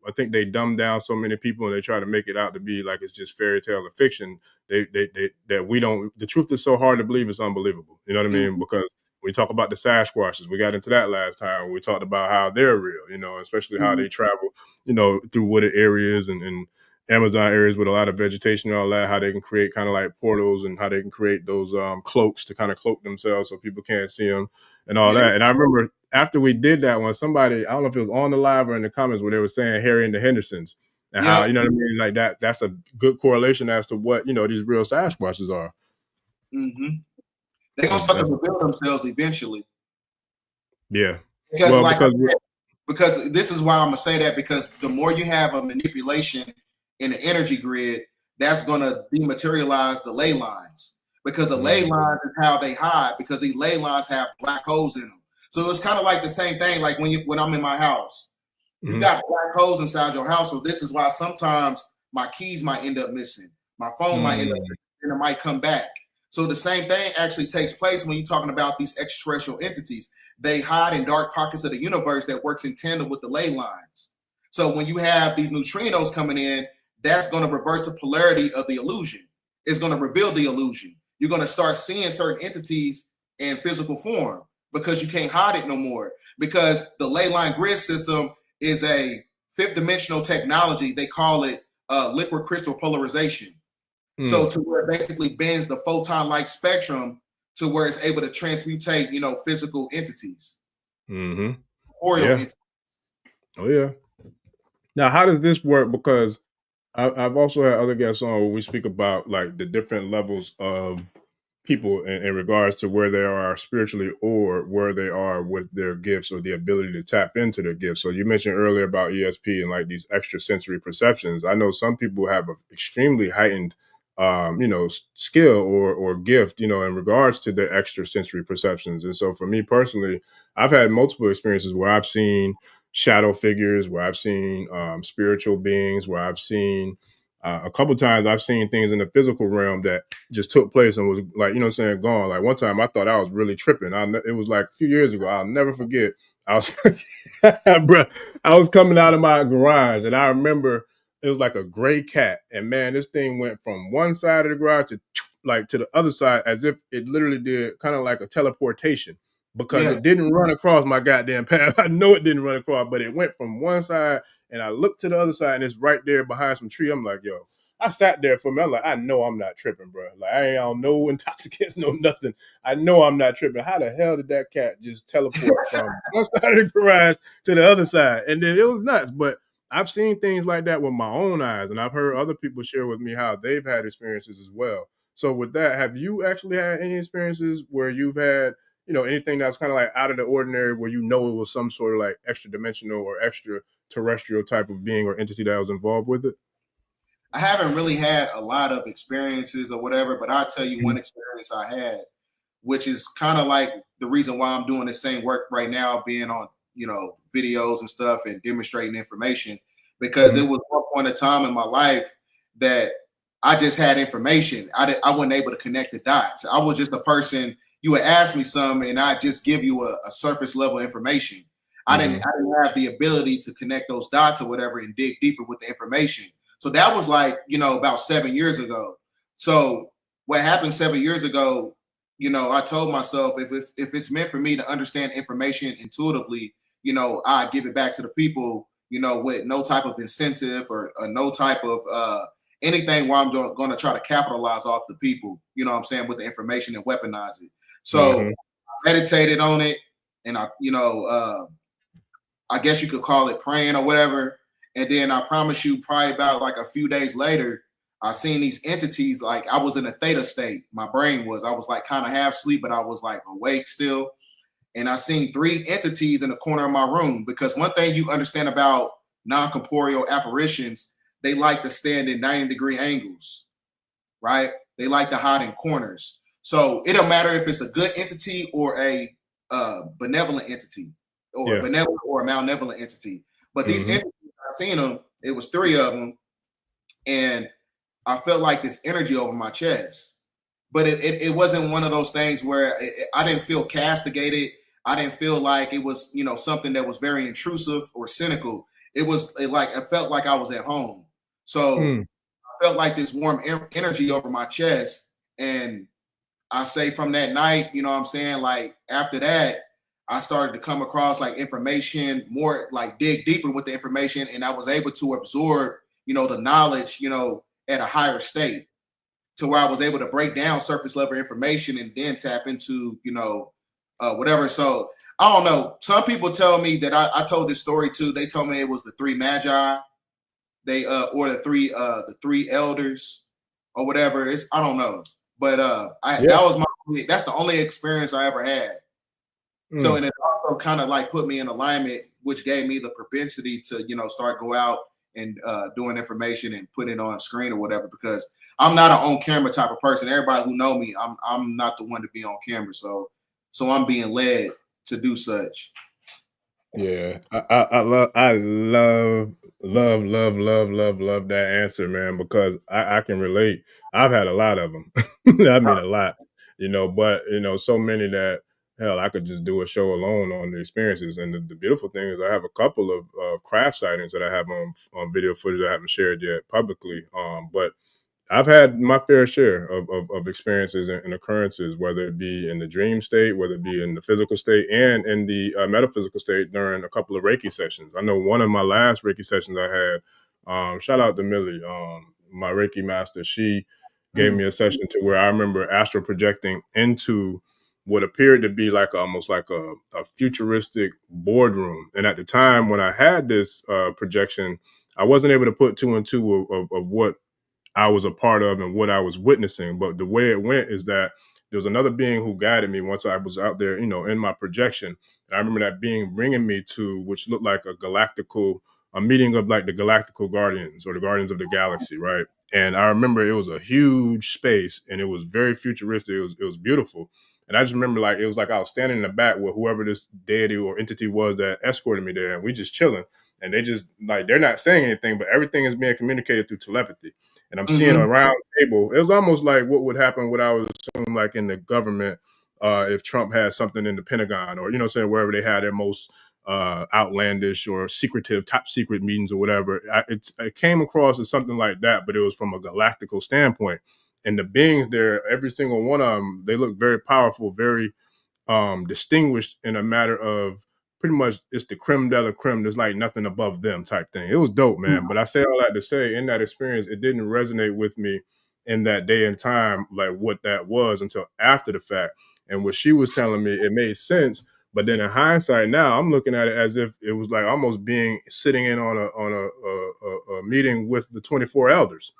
I think they dumb down so many people and they try to make it out to be like it's just fairy tale or fiction. That we don't. The truth is so hard to believe, it's unbelievable. You know what I mean? Because we talk about the Sasquatches. We got into that last time. We talked about how they're real, especially how they travel, through wooded areas and Amazon areas with a lot of vegetation and all that, how they can create kind of like portals and how they can create those cloaks to kind of cloak themselves so people can't see them and all that. And I remember after we did that one, somebody, I don't know if it was on the live or in the comments where they were saying Harry and the Hendersons and how, you know what I mean? Like that's a good correlation as to what, these real Sasquatches are. They're going to start to reveal themselves eventually. Yeah. Because this is why I'm going to say that, because the more you have a manipulation in the energy grid, that's going to dematerialize the ley lines, because the ley lines is how they hide, because these ley lines have black holes in them. So it's kind of like the same thing, like when I'm in my house, you got black holes inside your house. So this is why sometimes my keys might end up missing, my phone might end up missing, and it might come back. So the same thing actually takes place when you're talking about these extraterrestrial entities. They hide in dark pockets of the universe that works in tandem with the ley lines. So when you have these neutrinos coming in, that's going to reverse the polarity of the illusion. It's going to reveal the illusion. You're going to start seeing certain entities in physical form because you can't hide it no more. Because the ley line grid system is a fifth dimensional technology. They call it liquid crystal polarization. So to where it basically bends the photon light spectrum to where it's able to transmutate, physical entities. Entities. Oh yeah. Now, how does this work? Because I've also had other guests on where we speak about like the different levels of people in regards to where they are spiritually or where they are with their gifts or the ability to tap into their gifts. So you mentioned earlier about ESP and like these extrasensory perceptions. I know some people have an extremely heightened skill or gift, in regards to their extrasensory perceptions. And so for me personally, I've had multiple experiences where I've seen shadow figures, where I've seen spiritual beings, where I've seen a couple times I've seen things in the physical realm that just took place and was like, gone. Like one time I thought I was really tripping. It was like a few years ago. I'll never forget. I was coming out of my garage and I remember it was like a gray cat. And man, this thing went from one side of the garage to the other side as if it literally did kind of like a teleportation. Because it didn't run across my goddamn path. I know it didn't run across, but it went from one side and I looked to the other side and it's right there behind some tree. I'm like, yo, I sat there for a minute. I'm like, I know I'm not tripping, bro. Like I ain't on no intoxicants, no nothing. I know I'm not tripping. How the hell did that cat just teleport from one side of the garage to the other side? And then it was nuts. But I've seen things like that with my own eyes. And I've heard other people share with me how they've had experiences as well. So with that, have you actually had any experiences where you've had anything that's kind of like out of the ordinary where it was some sort of like extra dimensional or extra terrestrial type of being or entity that was involved with it? I haven't really had a lot of experiences or whatever, but I'll tell you one experience I had, which is kind of like the reason why I'm doing the same work right now, being on, videos and stuff and demonstrating information, because it was one point in time in my life that I just had information. I wasn't able to connect the dots. I was just a person you would ask me some, and I just give you a surface level information. I didn't have the ability to connect those dots or whatever and dig deeper with the information. So that was like, about 7 years ago. So what happened 7 years ago, I told myself if it's meant for me to understand information intuitively, I give it back to the people, with no type of incentive or no type of anything where I'm going to try to capitalize off the people, what I'm saying, with the information and weaponize it. So I meditated on it, and I guess you could call it praying or whatever. And then I promise you, probably about like a few days later, I seen these entities. Like I was in a theta state. My brain was. I was like kind of half asleep, but I was like awake still. And I seen 3 entities in the corner of my room, because one thing you understand about non-corporeal apparitions, they like to stand in 90-degree angles, right? They like to hide in corners. So it don't matter if it's a good entity or a benevolent entity, or a benevolent or a malevolent entity. But these entities, I seen them. It was 3 of them, and I felt like this energy over my chest. But it wasn't one of those things where I didn't feel castigated. I didn't feel like it was, something that was very intrusive or cynical. It felt like I was at home. So I felt like this warm energy over my chest. And I say from that night, what I'm saying, like after that, I started to come across like information, more like dig deeper with the information. And I was able to absorb, the knowledge, at a higher state, to where I was able to break down surface level information and then tap into, whatever. So I don't know. Some people tell me that I told this story too. They told me it was the 3 magi, or the three elders or whatever. I don't know, but that's the only experience I ever had. So, and it also kind of like put me in alignment, which gave me the propensity to, start go out and doing information and put it on screen or whatever, because I'm not an on camera type of person. Everybody who know me, I'm not the one to be on camera. So I'm being led to do such. Yeah, I love that answer, man, because I can relate. I've had a lot of them. I mean, a lot, but so many that hell, I could just do a show alone on the experiences. And the beautiful thing is, I have a couple of craft sightings that I have on video footage I haven't shared yet publicly. But I've had my fair share of experiences and occurrences, whether it be in the dream state, whether it be in the physical state, and in the metaphysical state during a couple of Reiki sessions. I know one of my last Reiki sessions I had, shout out to Millie, my Reiki master. She gave me a session to where I remember astral projecting into what appeared to be like almost like a futuristic boardroom. And at the time when I had this projection, I wasn't able to put 2 and 2 of what I was a part of and what I was witnessing. But the way it went is that there was another being who guided me once I was out there, in my projection. And I remember that being bringing me to, which looked like a meeting of like the galactical guardians or the guardians of the galaxy, right? And I remember it was a huge space and it was very futuristic. It was beautiful. And I just remember it was like I was standing in the back with whoever this deity or entity was that escorted me there, and we just chilling. And they just they're not saying anything, but everything is being communicated through telepathy. And I'm seeing a round table. It was almost like what would happen, what I would assume, like in the government, if Trump had something in the Pentagon, or wherever they had their most outlandish or secretive, top secret meetings or whatever. It came across as something like that, but it was from a galactical standpoint. And the beings there, every single one of them, they look very powerful, very distinguished in a matter of pretty much it's the creme de la creme. There's like nothing above them type thing. It was dope, man. But I say all that to say, in that experience, it didn't resonate with me in that day and time, like what that was, until after the fact. And what she was telling me, it made sense. But then in hindsight, now I'm looking at it as if it was like almost sitting in on a meeting with the 24 elders,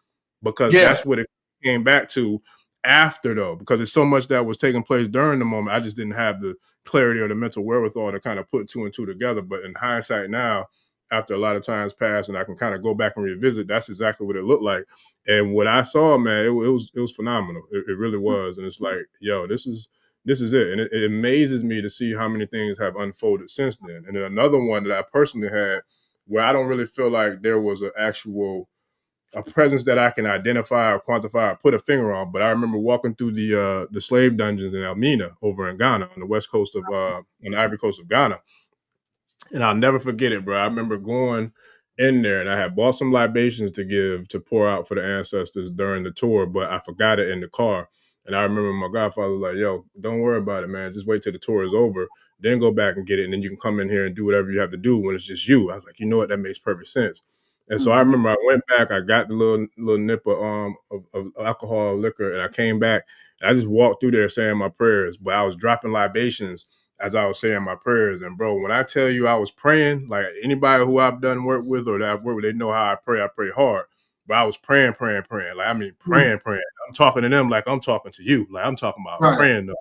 because that's what it came back to after, though, because it's so much that was taking place during the moment. I just didn't have the clarity or the mental wherewithal to kind of put 2 and 2 together. But in hindsight now, after a lot of times passed and I can kind of go back and revisit, that's exactly what it looked like. And what I saw, man, it was phenomenal. It really was. And it's like, yo, this is it. And it amazes me to see how many things have unfolded since then. And then another one that I personally had, where I don't really feel like there was an actual a presence that I can identify or quantify or put a finger on. But I remember walking through the slave dungeons in Elmina over in Ghana on the west coast of on the Ivory Coast of Ghana. And I'll never forget it, bro. I remember going in there and I had bought some libations to pour out for the ancestors during the tour, but I forgot it in the car. And I remember my godfather was like, yo, don't worry about it, man. Just wait till the tour is over. Then go back and get it. And then you can come in here and do whatever you have to do when it's just you. I was like, you know what? That makes perfect sense. And so I remember I went back, I got the little nip of alcohol, liquor, and I came back. And I just walked through there saying my prayers, but I was dropping libations as I was saying my prayers. And bro, when I tell you I was praying, like anybody who I've done work with or that I've worked with, they know how I pray hard. But I was praying. Like, I mean, praying. I'm talking to them like I'm talking to you. Like I'm talking about praying though,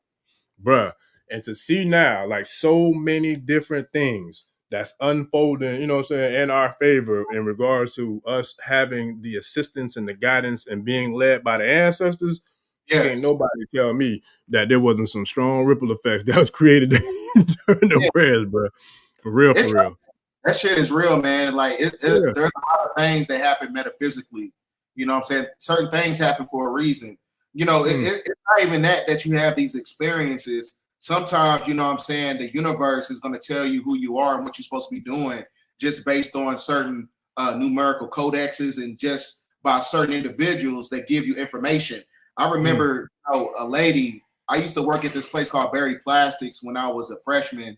bruh. And to see now, like so many different things that's unfolding, you know what I'm saying, in our favor in regards to us having the assistance and the guidance and being led by the ancestors. Yes. Can't nobody tell me that there wasn't some strong ripple effects that was created during the prayers, bro. For real. That shit is real, man. Like there's a lot of things that happen metaphysically. You know what I'm saying? Certain things happen for a reason. You know, it's not even that you have these experiences. Sometimes, you know what I'm saying, the universe is going to tell you who you are and what you're supposed to be doing just based on certain numerical codexes and just by certain individuals that give you information. I remember a lady, I used to work at this place called Berry Plastics when I was a freshman,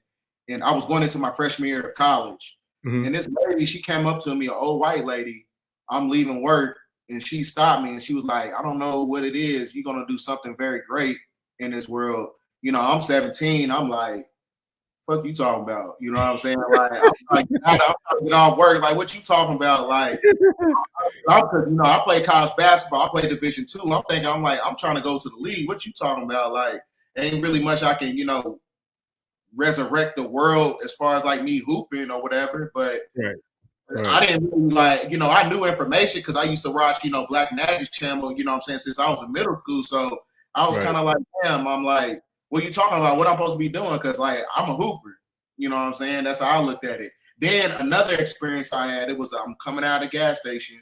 and I was going into my freshman year of college. And this lady, she came up to me, an old white lady, I'm leaving work, and she stopped me and she was like, I don't know what it is. You're going to do something very great in this world. You know, I'm 17. I'm like, fuck you talking about? You know what I'm saying? Like, I'm trying to get off work. Like, what you talking about? Like, I play college basketball. I play Division II. I'm thinking, I'm trying to go to the league. What you talking about? Like, ain't really much I can, resurrect the world as far as like me hooping or whatever. But I didn't really I knew information because I used to watch, Black Magic Channel, you know what I'm saying, since I was in middle school. So I was kind of like, damn, I'm like, what are you talking about? What I'm supposed to be doing? Because like I'm a hooper, you know what I'm saying? That's how I looked at it. Then another experience I had, it was I'm coming out of the gas station,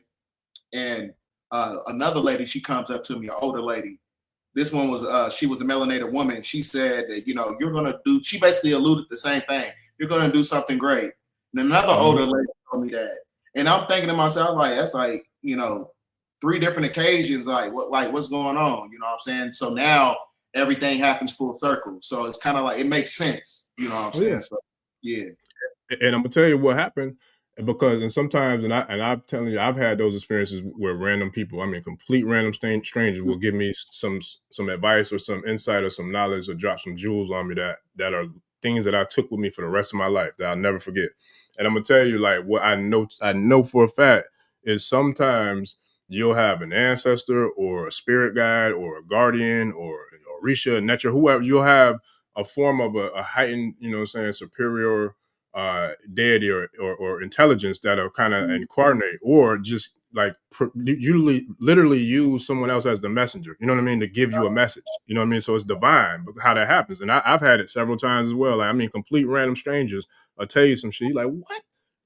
and another lady, she comes up to me, an older lady. This one was she was a melanated woman. She said that you're gonna do. She basically alluded the same thing. You're gonna do something great. And another older lady told me that, and I'm thinking to myself like, that's like 3 different occasions. Like what's going on? You know what I'm saying? So now everything happens full circle. So it's kind of like it makes sense. You know what I'm saying? So yeah. And I'm gonna tell you what happened, because sometimes I'm telling you, I've had those experiences where random people, I mean complete random strangers, will give me some advice or some insight or some knowledge or drop some jewels on me that are things that I took with me for the rest of my life that I'll never forget. And I'm gonna tell you, like, what I know for a fact is sometimes you'll have an ancestor or a spirit guide or a guardian or Orisha, Neteru, whoever, you'll have a form of a heightened, superior deity or intelligence that'll kind of incarnate or just like usually literally use someone else as the messenger, you know what I mean, to give you a message, you know what I mean? So it's divine how that happens. And I've had it several times as well. Like, I mean, complete random strangers will tell you some shit, like, what?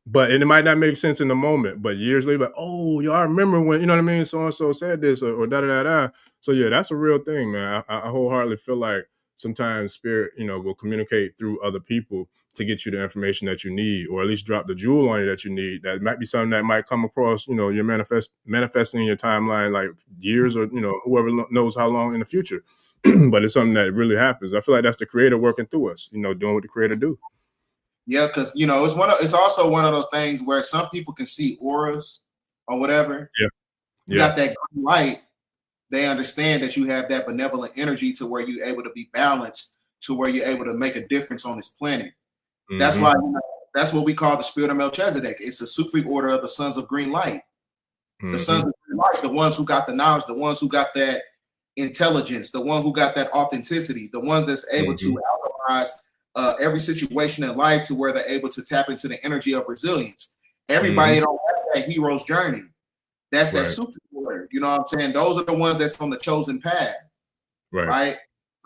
But it might not make sense in the moment, but years later, like, oh, I remember when, you know what I mean, so-and-so said this or da-da-da-da. So yeah, that's a real thing, man. I wholeheartedly feel like sometimes spirit, will communicate through other people to get you the information that you need, or at least drop the jewel on you that you need. That might be something that might come across, you're manifesting in your timeline, like years or, whoever knows how long in the future. But it's something that really happens. I feel like that's the creator working through us, doing what the creator do. Yeah, because it's also one of those things where some people can see auras or whatever. Yeah. You got that green light. They understand that you have that benevolent energy to where you're able to be balanced, to where you're able to make a difference on this planet. Mm-hmm. That's why that's what we call the spirit of Melchizedek. It's the Sufi order of the sons of green light. Mm-hmm. The sons of green light, the ones who got the knowledge, the ones who got that intelligence, the one who got that authenticity, the one that's able to alchemize every situation in life to where they're able to tap into the energy of resilience. Everybody don't have that hero's journey. That's that Sufi order. You know what I'm saying? Those are the ones that's on the chosen path. Right?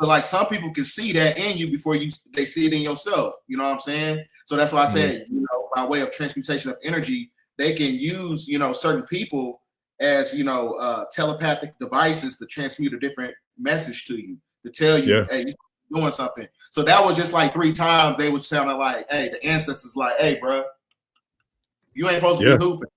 So like some people can see that in you before they see it in yourself. You know what I'm saying? So that's why I said, by way of transmutation of energy, they can use, certain people as telepathic devices to transmute a different message to you, to tell you, hey, you're doing something. So that was just like 3 times they was sounding like, hey, the ancestors like, hey, bro, you ain't supposed to be hooping.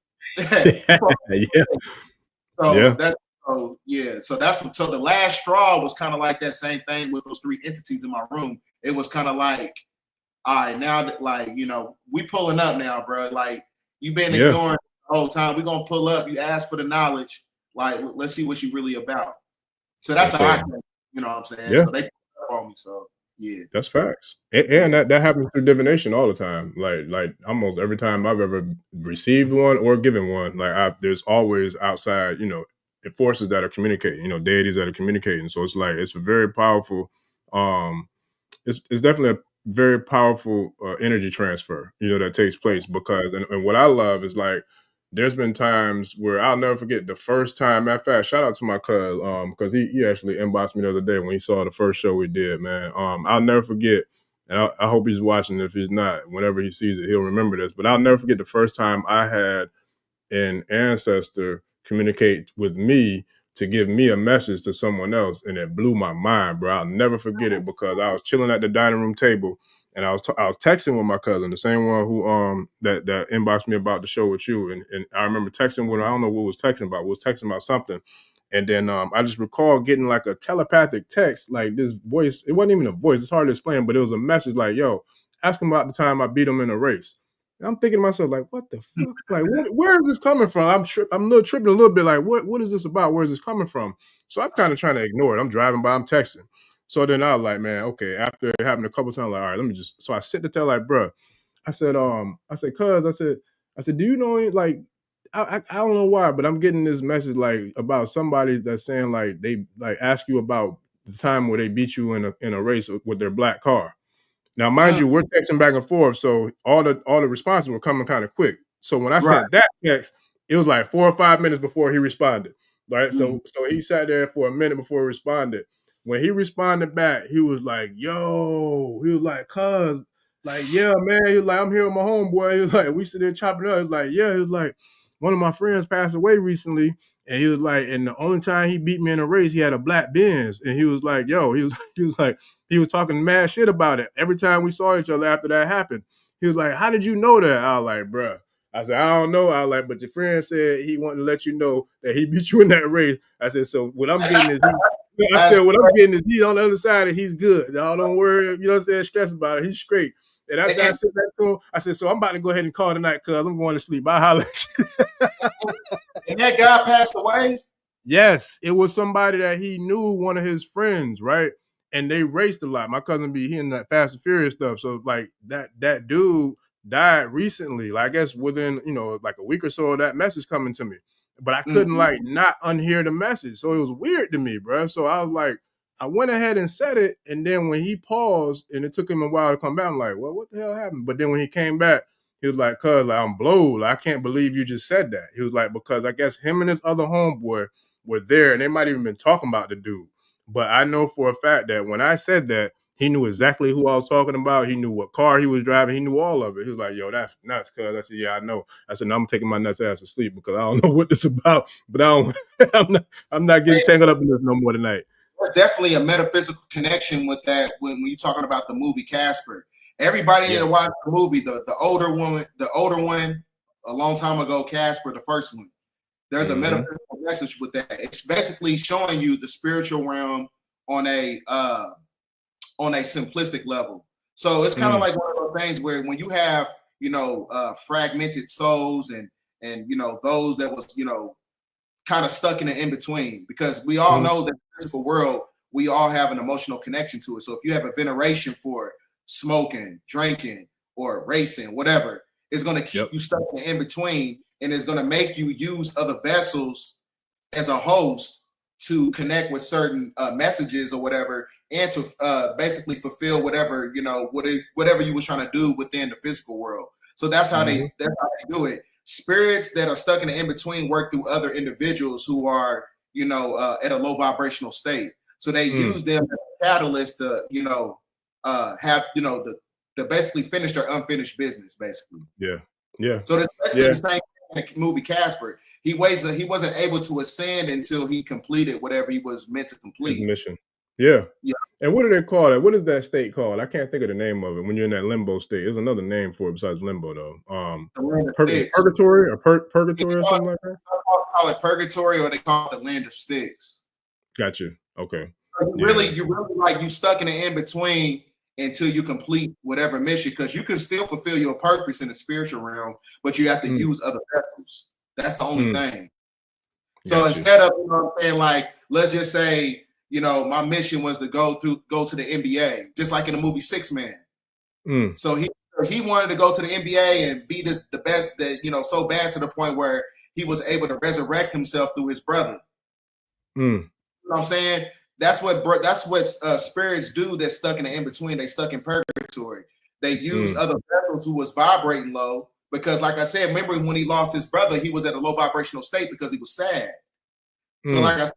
So the last straw was kind of like that same thing with those 3 entities in my room. It was kind of like, all right, now that, like, we pulling up now, bro. Like, you been ignoring the whole time. We're gonna pull up. You asked for the knowledge. Like, let's see what you really about. So that's how I think, you know what I'm saying? Yeah. So they put up on me. So yeah. That's facts. And that happens through divination all the time. Like almost every time I've ever received one or given one, like there's always outside, forces that are communicating, deities that are communicating. So it's like it's a very powerful, it's definitely a very powerful energy transfer, that takes place because and what I love is like there's been times where I'll never forget the first time. Matter of fact, shout out to my cuz, because he actually inboxed me the other day when he saw the first show we did, man. I'll never forget, and I hope he's watching. If he's not, whenever he sees it, he'll remember this. But I'll never forget the first time I had an ancestor communicate with me to give me a message to someone else, and it blew my mind, bro. I'll never forget it because I was chilling at the dining room table. And I was texting with my cousin, the same one who that inboxed me about the show with you, and I remember texting with her. I don't know what we was texting about. We was texting about something, and then I just recall getting like a telepathic text, like this voice. It wasn't even a voice. It's hard to explain, but it was a message like, "Yo, ask him about the time I beat him in a race." And I'm thinking to myself, like, "What the fuck? Like, where is this coming from?" I'm tripping a little bit. Like, what is this about? Where is this coming from? So I'm kind of trying to ignore it. I'm driving by. I'm texting. So then I was like, man, okay, after it happened a couple times, like, all right, let me just, so I sit to tell like, bro, I said, cuz, I said, do you know, like, I don't know why, but I'm getting this message like about somebody that's saying like, they like ask you about the time where they beat you in a race with their black car. Now, mind you, we're texting back and forth, so all the responses were coming kind of quick. So when I sent that text, it was like 4 or 5 minutes before he responded. Right. So he sat there for a minute before he responded. When he responded back, he was like, yo, he was like, cuz, like, yeah, man. He was like, I'm here with my homeboy. He was like, we sit there chopping up. He was like, yeah, he was like, one of my friends passed away recently. And he was like, and the only time he beat me in a race, he had a black Benz. And he was like, yo, he was like, he was talking mad shit about it. Every time we saw each other after that happened, he was like, how did you know that? I was like, bruh. I said, I don't know. I was like, but your friend said he wanted to let you know that he beat you in that race. I said, so what I'm getting is what I'm getting is he's on the other side and he's good. Y'all don't worry, you know what I'm saying, stress about it. He's straight. And after I said that to him, I said, so I'm about to go ahead and call tonight because I'm going to sleep. I'll holler at you. And that guy passed away? Yes, it was somebody that he knew, one of his friends, right? And they raced a lot. My cousin be hearing that Fast and Furious stuff. So like that dude died recently. Like I guess within, like a week or so of that message coming to me. But I couldn't like not unhear the message. So it was weird to me, bro. So I was like, I went ahead and said it. And then when he paused and it took him a while to come back, I'm like, well, what the hell happened? But then when he came back, he was like, cuz, like, I'm blowed. Like, I can't believe you just said that. He was like, because I guess him and his other homeboy were there and they might even been talking about the dude. But I know for a fact that when I said that, he knew exactly who I was talking about. He knew what car he was driving. He knew all of it. He was like, yo, that's nuts, cuz. I said, yeah, I know. I said, no, I'm taking my nuts ass to sleep because I don't know what this is about. But I'm not getting tangled up in this no more tonight. There's definitely a metaphysical connection with that when you're talking about the movie Casper. Everybody that watched the movie, the older one, a long time ago, Casper, the first one. There's a metaphysical message with that. It's basically showing you the spiritual realm on a simplistic level. So it's kind of like one of those things where when you have, fragmented souls and those that was, kind of stuck in the in-between, because we all know that the physical world, we all have an emotional connection to it. So if you have a veneration for smoking, drinking, or racing, whatever, it's going to keep you stuck in the in-between, and it's going to make you use other vessels as a host to connect with certain messages or whatever, and to basically fulfill whatever, whatever you was trying to do within the physical world. So that's how they do it. Spirits that are stuck in the in-between work through other individuals who are, at a low vibrational state. So they use them as a catalyst to, have, to basically finish their unfinished business, basically. Yeah. So that's basically the same in the movie Casper. he wasn't able to ascend until he completed whatever he was meant to His complete. mission. Yeah. Yeah. And what do they call it? What is that state called? I can't think of the name of it when you're in that limbo state. There's another name for it besides limbo, though. The land of sticks. Purgatory or purgatory or something like that? Some call it purgatory, or they call it the land of sticks. Gotcha. Okay. So you really like you stuck in the in between until you complete whatever mission, because you can still fulfill your purpose in the spiritual realm, but you have to use other vessels. That's the only thing. So instead of, you know what I'm saying, like, let's just say, you know, my mission was to go to the NBA, just like in the movie 6 Man. So he wanted to go to the NBA and be the best, that, you know, so bad to the point where he was able to resurrect himself through his brother. You know what I'm saying? That's what spirits do that's stuck in the in-between. They stuck in purgatory. They use other vessels who was vibrating low, because, like I said, remember when he lost his brother, he was at a low vibrational state because he was sad. So like I said,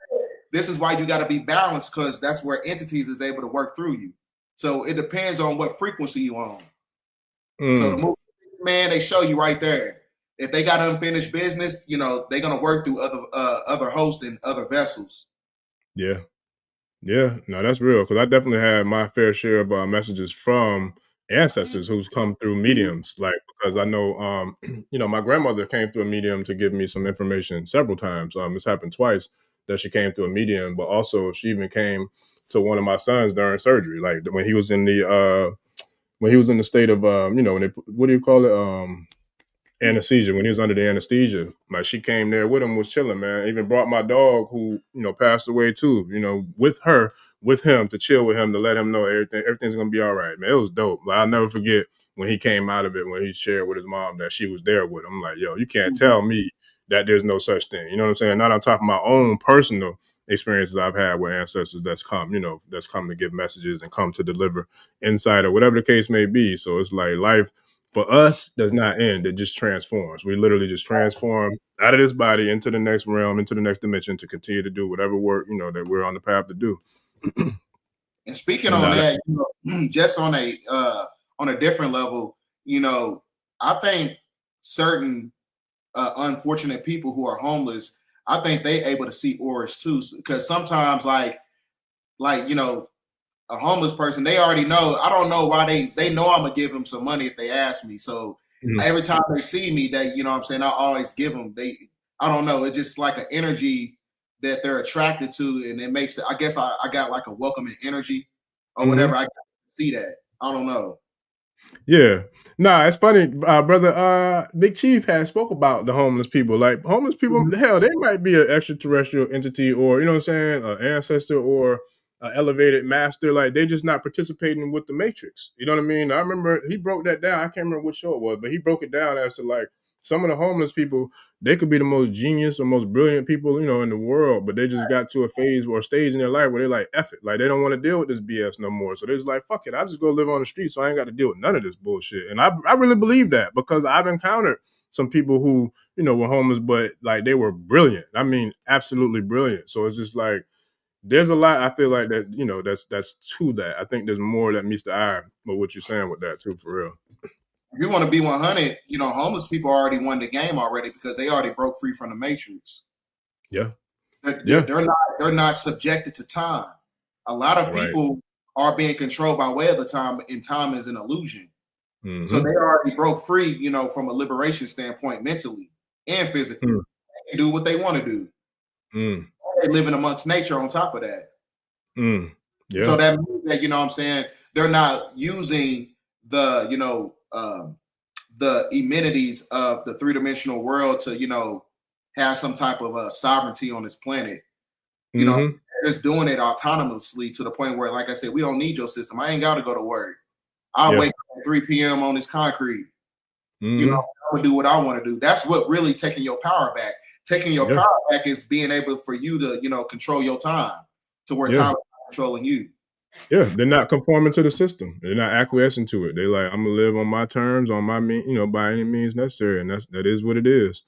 this is why you got to be balanced, because that's where entities is able to work through you. So it depends on what frequency you on. So the movie, man, they show you right there. If they got unfinished business, you know, they're going to work through other hosts and other vessels. Yeah. Yeah, no, that's real, because I definitely had my fair share of messages from ancestors who's come through mediums, like, because I know, you know, my grandmother came through a medium to give me some information several times. It's happened twice that she came through a medium, but also she even came to one of my sons during surgery, like when he was in the state of, you know, what do you call it? Anesthesia, when he was under the anesthesia. Like, she came there with him, was chilling, man. Even brought my dog, who, you know, passed away too, you know, with him to chill with him, to let him know everything's gonna be all right, man. It was dope. Like, I'll never forget when he came out of it, when he shared with his mom that she was there with him. I'm like, yo, you can't tell me that there's no such thing. You know what I'm saying? Not on top of my own personal experiences I've had with ancestors that's come to give messages and come to deliver insight or whatever the case may be. So it's like life for us does not end. It just transforms. We literally just transform out of this body into the next realm, into the next dimension, to continue to do whatever work, you know, that we're on the path to do. And speaking on that, you know, just on a different level, you know, I think certain unfortunate people who are homeless, I think they able to see auras too, because sometimes like you know, a homeless person, they already know. I don't know why they know I'm gonna give them some money if they ask me. So every time they see me, they, you know what I'm saying, I always give them. I don't know, it's just like an energy that they're attracted to, and it makes it, I guess I got like a welcoming energy or whatever. I see that. I don't know. Yeah. Nah, it's funny, brother. Big Chief has spoke about the homeless people. Like, homeless people, hell, they might be an extraterrestrial entity, or, you know what I'm saying, an ancestor or an elevated master. Like, they just not participating with the matrix. You know what I mean? I remember he broke that down. I can't remember which show it was, but he broke it down as to, like, some of the homeless people, they could be the most genius or most brilliant people, you know, in the world, but they just got to a phase or a stage in their life where they're like, F it. Like, they don't want to deal with this BS no more. So they're just like, fuck it. I just go live on the street, so I ain't got to deal with none of this bullshit. And I really believe that, because I've encountered some people who, you know, were homeless, but like, they were brilliant. I mean, absolutely brilliant. So it's just like, there's a lot, I feel like, that, you know, that's to that. I think there's more that meets the eye with what you're saying with that too, for real. If you want to be 100, you know, homeless people already won the game already, because they already broke free from the matrix. Yeah. They're not subjected to time. A lot of people are being controlled by way of the time, and time is an illusion. So they already broke free, you know, from a liberation standpoint, mentally and physically. They can do what they want to do. They're living amongst nature on top of that. Yeah. So that means that, you know what I'm saying, they're not using the, you know, the amenities of the three-dimensional world to, you know, have some type of sovereignty on this planet. You know, they're just doing it autonomously to the point where, like I said, we don't need your system. I ain't got to go to work. I'll wake up at 3 p.m. on this concrete. You know, I'm gonna do what I want to do. That's what really taking your power back. Taking your power back is being able for you to, you know, control your time to where time is not controlling you. Yeah, they're not conforming to the system. They're not acquiescing to it. They're like, I'm gonna live on my terms, on my you know, by any means necessary, and that is what it is.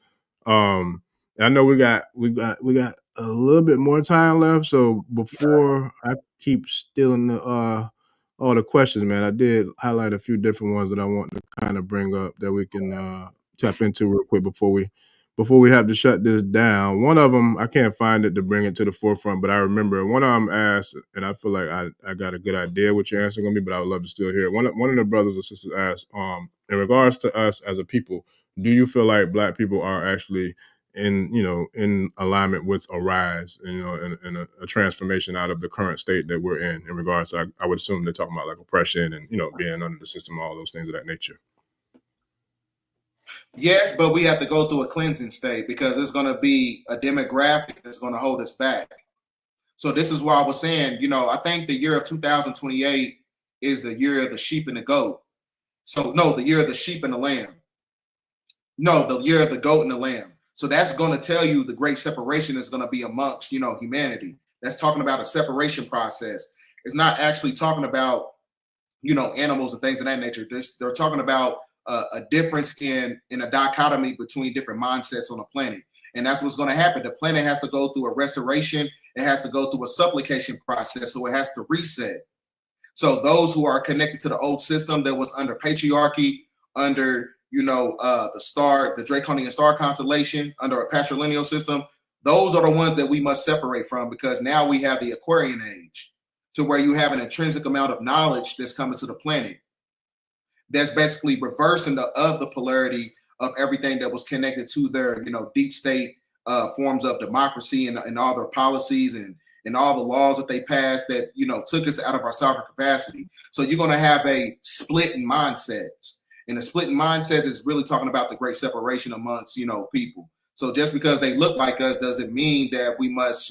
I know we got a little bit more time left. So before I keep stealing all the questions, man, I did highlight a few different ones that I want to kind of bring up that we can tap into real quick before we before we have to shut this down. One of them, I can't find it to bring it to the forefront, but I remember one of them asked, and I feel like I got a good idea what your answer is going to be, but I would love to still hear it. One of the brothers or sisters asked, in regards to us as a people, do you feel like Black people are actually in alignment with a rise, and a transformation out of the current state that we're in regards to, I would assume they're talking about like oppression and, being under the system, all those things of that nature. Yes, but we have to go through a cleansing state because there's going to be a demographic that's going to hold us back. So this is why I was saying, I think the year of 2028 is the year of the sheep and the goat. So no, the year of the sheep and the lamb. No, the year of the goat and the lamb. So that's going to tell you the great separation is going to be amongst, humanity. That's talking about a separation process. It's not actually talking about, animals and things of that nature. They're talking about a difference in a dichotomy between different mindsets on the planet. And that's what's going to happen. The planet has to go through a restoration. It has to go through a supplication process. So it has to reset. So those who are connected to the old system that was under patriarchy, under the Draconian star constellation, under a patrilineal system, those are the ones that we must separate from, because now we have the Aquarian age, to where you have an intrinsic amount of knowledge that's coming to the planet. That's basically reversing the polarity of everything that was connected to their, deep state forms of democracy and all their policies and all the laws that they passed that, took us out of our sovereign capacity. So you're going to have a split in mindsets. And the split in mindsets is really talking about the great separation amongst, people. So just because they look like us doesn't mean that we must,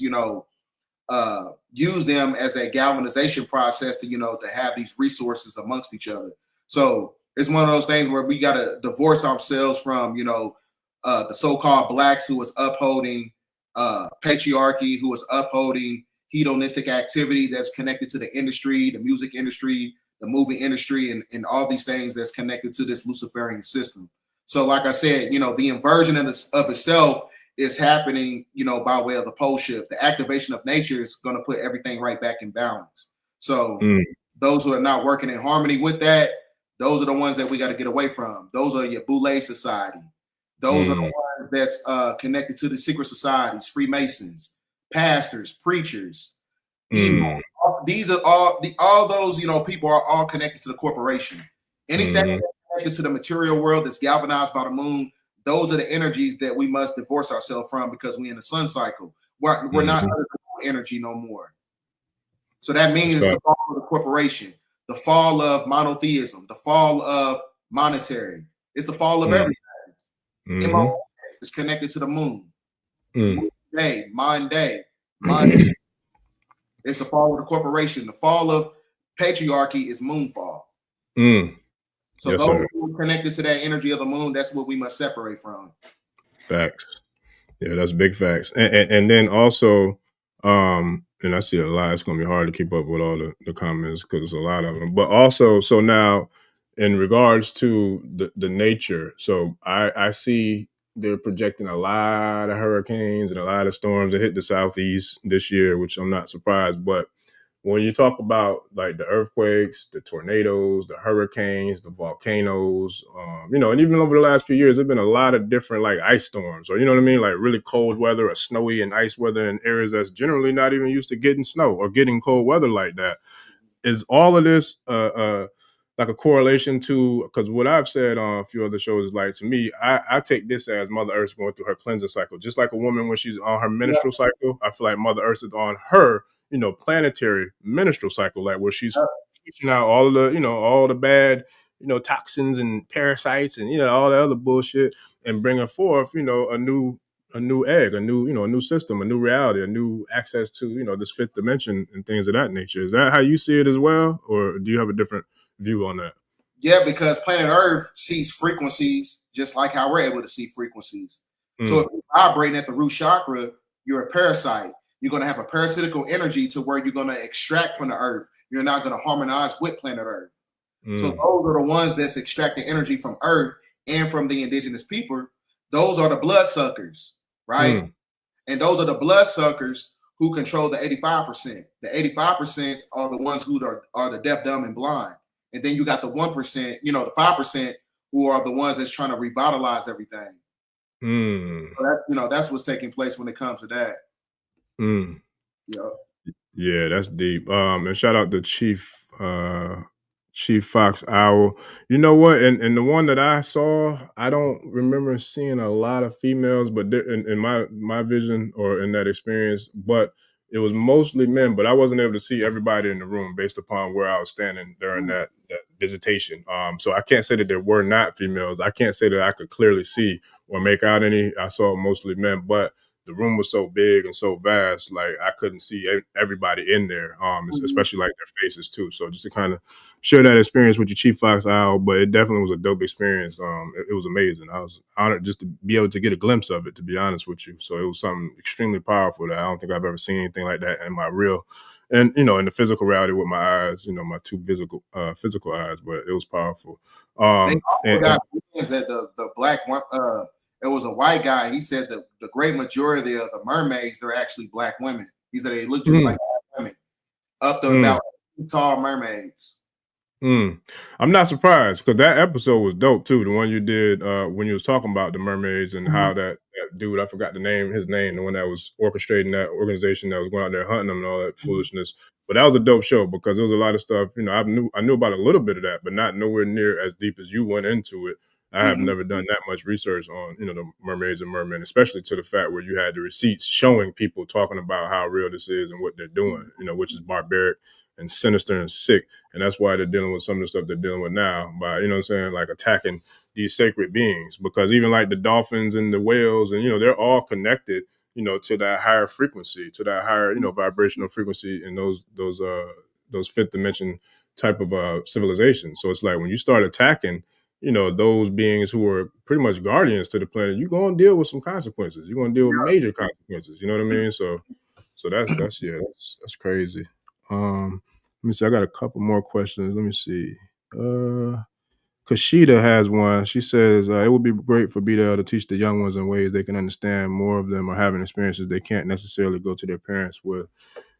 use them as a galvanization process to have these resources amongst each other. So it's one of those things where we got to divorce ourselves from, the so-called Blacks who was upholding patriarchy, who was upholding hedonistic activity that's connected to the industry, the music industry, the movie industry, and all these things that's connected to this Luciferian system. So like I said, the inversion of itself is happening, by way of the pole shift. The activation of nature is going to put everything right back in balance. So those who are not working in harmony with that, those are the ones that we got to get away from. Those are your Boule society. Those are the ones that's connected to the secret societies, Freemasons, pastors, preachers. These are all those, people are all connected to the corporation. Anything that's connected to the material world that's galvanized by the moon, those are the energies that we must divorce ourselves from, because we're in the sun cycle. We're not under the energy no more. So that means it's the fall of the corporation, the fall of monotheism, the fall of monetary. It's the fall of everything. It's connected to the moon. Moon day, mind day. It's the fall of the corporation. The fall of patriarchy is moonfall. So yes, those sir. who are connected to that energy of the moon, that's what we must separate from. Facts. Yeah, that's big facts. And then also, and I see a lot. It's going to be hard to keep up with all the comments because there's a lot of them. But also, so now in regards to the nature, so I see they're projecting a lot of hurricanes and a lot of storms that hit the Southeast this year, which I'm not surprised. But when you talk about like the earthquakes, the tornadoes, the hurricanes, the volcanoes, and even over the last few years, there's been a lot of different like ice storms, or like really cold weather or snowy and ice weather in areas that's generally not even used to getting snow or getting cold weather like that. Is all of this like a correlation to, because what I've said on a few other shows is like, to me, I take this as Mother Earth going through her cleansing cycle, just like a woman when she's on her menstrual cycle. I feel like Mother Earth is on her planetary menstrual cycle, like where she's fishing out all of the, all the bad, toxins and parasites and, all the other bullshit, and bringing forth, a new egg, a new system, a new reality, a new access to, this fifth dimension and things of that nature. Is that how you see it as well? Or do you have a different view on that? Yeah, because planet Earth sees frequencies just like how we're able to see frequencies. So if you're vibrating at the root chakra, you're a parasite. You're going to have a parasitical energy to where you're going to extract from the earth. You're not going to harmonize with planet Earth. So those are the ones that's extracting energy from Earth and from the indigenous people. Those are the bloodsuckers, right? And those are the bloodsuckers who control the 85%. The 85% are the ones who are the deaf, dumb, and blind. And then you got the 1%, the 5% who are the ones that's trying to revitalize everything. So that's what's taking place when it comes to that. Yeah. Yeah, that's deep. And shout out to Chief Fox Owl. You know what? And the one that I saw, I don't remember seeing a lot of females, but in my vision or in that experience, but it was mostly men. But I wasn't able to see everybody in the room based upon where I was standing during that visitation. So I can't say that there were not females. I can't say that I could clearly see or make out any. I saw mostly men, but the room was so big and so vast, like I couldn't see everybody in there, especially like their faces too. So just to kind of share that experience with your Chief Fox Owl, but it definitely was a dope experience. It was amazing. I was honored just to be able to get a glimpse of it, to be honest with you. So it was something extremely powerful that I don't think I've ever seen anything like that in my real, and in the physical reality with my eyes, my two physical eyes, but it was powerful. They also got that the black one. There was a white guy. He said that the great majority of the mermaids, they're actually black women. He said they look just like black women, up to about tall mermaids. I'm not surprised because that episode was dope too. The one you did when you was talking about the mermaids and how that dude, I forgot his name, the one that was orchestrating that organization that was going out there hunting them and all that foolishness. But that was a dope show because there was a lot of stuff. I knew about a little bit of that, but not nowhere near as deep as you went into it. I have never done that much research on the mermaids and mermen, especially to the fact where you had the receipts showing people talking about how real this is and what they're doing. Which is barbaric and sinister and sick. And that's why they're dealing with some of the stuff they're dealing with now by, like attacking these sacred beings, because even like the dolphins and the whales and, they're all connected, to that higher frequency, to that higher, vibrational frequency in those fifth dimension type of civilization. So it's like when you start attacking, those beings who are pretty much guardians to the planet, you're going to deal with some consequences. You're going to deal with major consequences. You know what I mean? So that's crazy. Let me see. I got a couple more questions. Let me see. Kashida has one. She says it would be great for Bdell to teach the young ones in ways they can understand. More of them are having experiences they can't necessarily go to their parents with.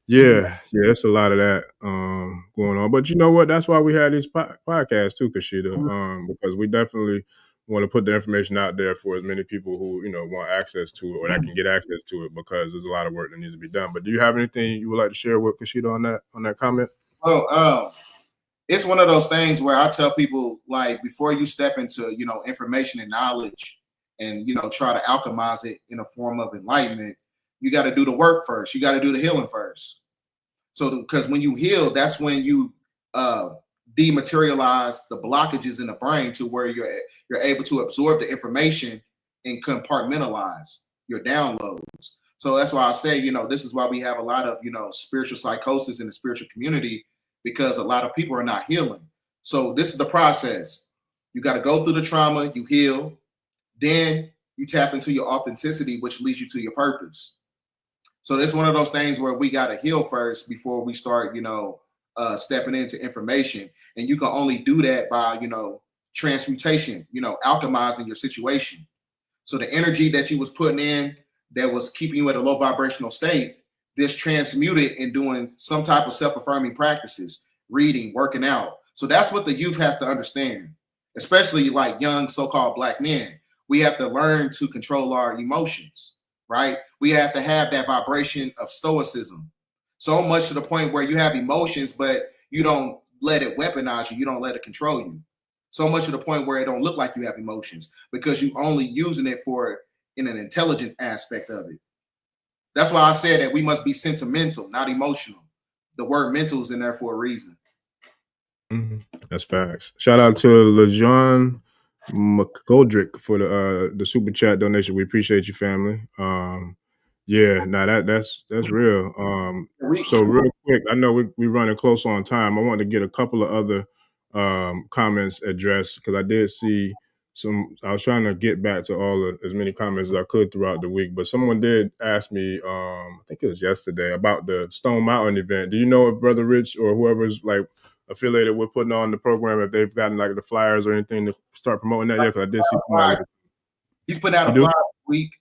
Yeah, it's a lot of that going on. But you know what? That's why we had these podcasts too, Kashida, because we definitely want to put the information out there for as many people who want access to it or that can get access to it, because there's a lot of work that needs to be done. But do you have anything you would like to share with Kashida on that comment? Well, it's one of those things where I tell people, like, before you step into information and knowledge and try to alchemize it in a form of enlightenment, you got to do the work first. You got to do the healing first. So because when you heal, that's when you dematerialize the blockages in the brain to where you're able to absorb the information and compartmentalize your downloads. So that's why I say, this is why we have a lot of, spiritual psychosis in the spiritual community, because a lot of people are not healing. So this is the process. You got to go through the trauma, you heal, then you tap into your authenticity, which leads you to your purpose. So it's one of those things where we got to heal first before we start, stepping into information. And you can only do that by, transmutation, alchemizing your situation. So the energy that you was putting in that was keeping you at a low vibrational state, this transmuted in doing some type of self-affirming practices, reading, working out. So that's what the youth has to understand, especially like young so-called Black men. We have to learn to control our emotions, right? We have to have that vibration of stoicism, so much to the point where you have emotions, but you don't let it weaponize you. You don't let it control you. So much to the point where it don't look like you have emotions, because you only using it for in an intelligent aspect of it. That's why I said that we must be sentimental, not emotional. The word mental is in there for a reason. That's facts. Shout out to LeJohn McGoldrick for the super chat donation. We appreciate you, family. That's real. So real quick, I know we running close on time. I want to get a couple of other comments addressed, because I did see some. I was trying to get back to as many comments as I could throughout the week, but someone did ask me, I think it was yesterday, about the Stone Mountain event. Do you know if Brother Rich or whoever's like affiliated with putting on the program, if they've gotten like the flyers or anything to start promoting that yet? Because I did see somebody. He's putting out a flyer week.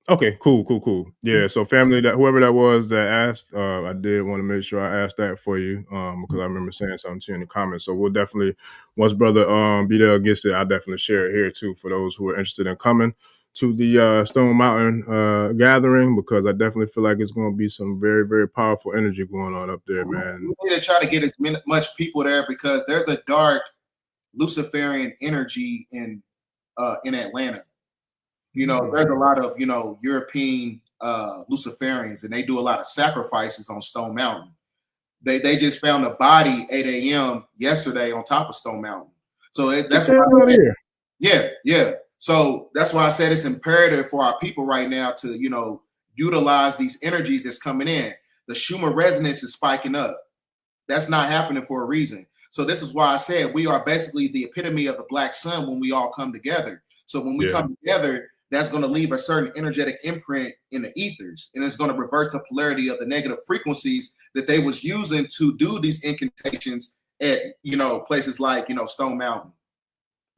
Okay, cool. Yeah, so family, that whoever that was that asked, I did want to make sure I asked that for you, because I remember saying something to you in the comments. So we'll definitely, once Brother Bdell gets it, I'll definitely share it here too for those who are interested in coming. to the Stone Mountain gathering, because I definitely feel like it's going to be some very, very powerful energy going on up there, man. We need to try to get as much people there because there's a dark Luciferian energy in Atlanta. You know, there's a lot of, you know, European Luciferians, and they do a lot of sacrifices on Stone Mountain. They just found a body 8 a.m. yesterday on top of Stone Mountain. So that's why yeah. So that's why I said it's imperative for our people right now to, you know, utilize these energies that's coming in. The Schumann resonance is spiking up. That's not happening for a reason. So this is why I said we are basically the epitome of the black sun when we all come together. So when we come together, that's going to leave a certain energetic imprint in the ethers, and it's going to reverse the polarity of the negative frequencies that they was using to do these incantations at, you know, places like, you know, Stone Mountain.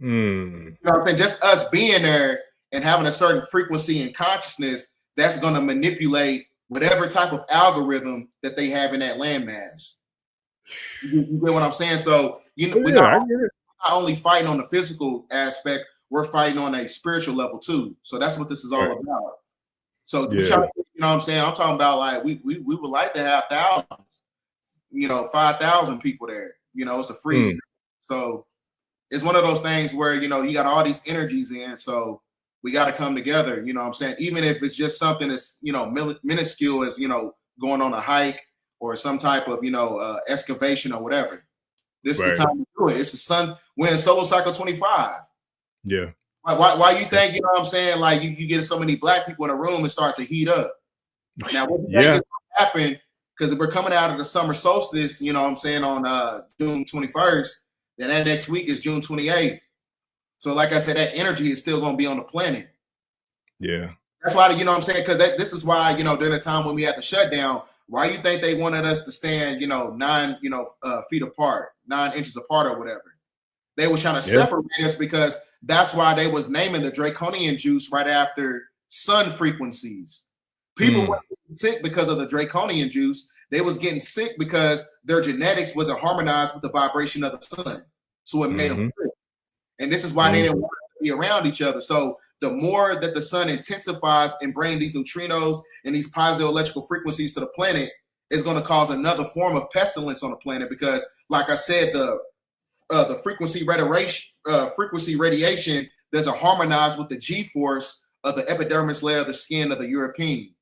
You know what I'm saying? Just us being there and having a certain frequency and consciousness, that's going to manipulate whatever type of algorithm that they have in that landmass. You get what I'm saying? So, you know, we're not only fighting on the physical aspect, we're fighting on a spiritual level too. So that's what this is all about. So we try, you know what I'm saying? I'm talking about like we would like to have thousands, you know, 5,000 people there. You know, it's a free. So it's one of those things where, you know, you got all these energies in, so we got to come together. You know what I'm saying? Even if it's just something that's, you know, minuscule as, you know, going on a hike or some type of, you know, excavation or whatever. This is the time to do it. It's the sun. We're in solar cycle 25. Yeah. Why you think, you know what I'm saying? Like you get so many black people in a room and start to heat up. Now, what do you think is going to happen? Because we're coming out of the summer solstice, you know what I'm saying, on June 21st. Then that next week is June 28th. So, like I said, that energy is still going to be on the planet. Yeah. That's why, you know what I'm saying? Because this is why, you know, during the time when we had the shutdown, why you think they wanted us to stand, you know, 9 feet apart, 9 inches apart or whatever? They were trying to separate us because that's why they was naming the draconian juice right after sun frequencies. People were sick because of the draconian juice. They was getting sick because their genetics wasn't harmonized with the vibration of the sun. So it made them sick. And this is why they didn't want to be around each other. So the more that the sun intensifies and bring these neutrinos and these positive electrical frequencies to the planet, is going to cause another form of pestilence on the planet. Because, like I said, the frequency radiation doesn't harmonize with the G-force of the epidermis layer of the skin of the European.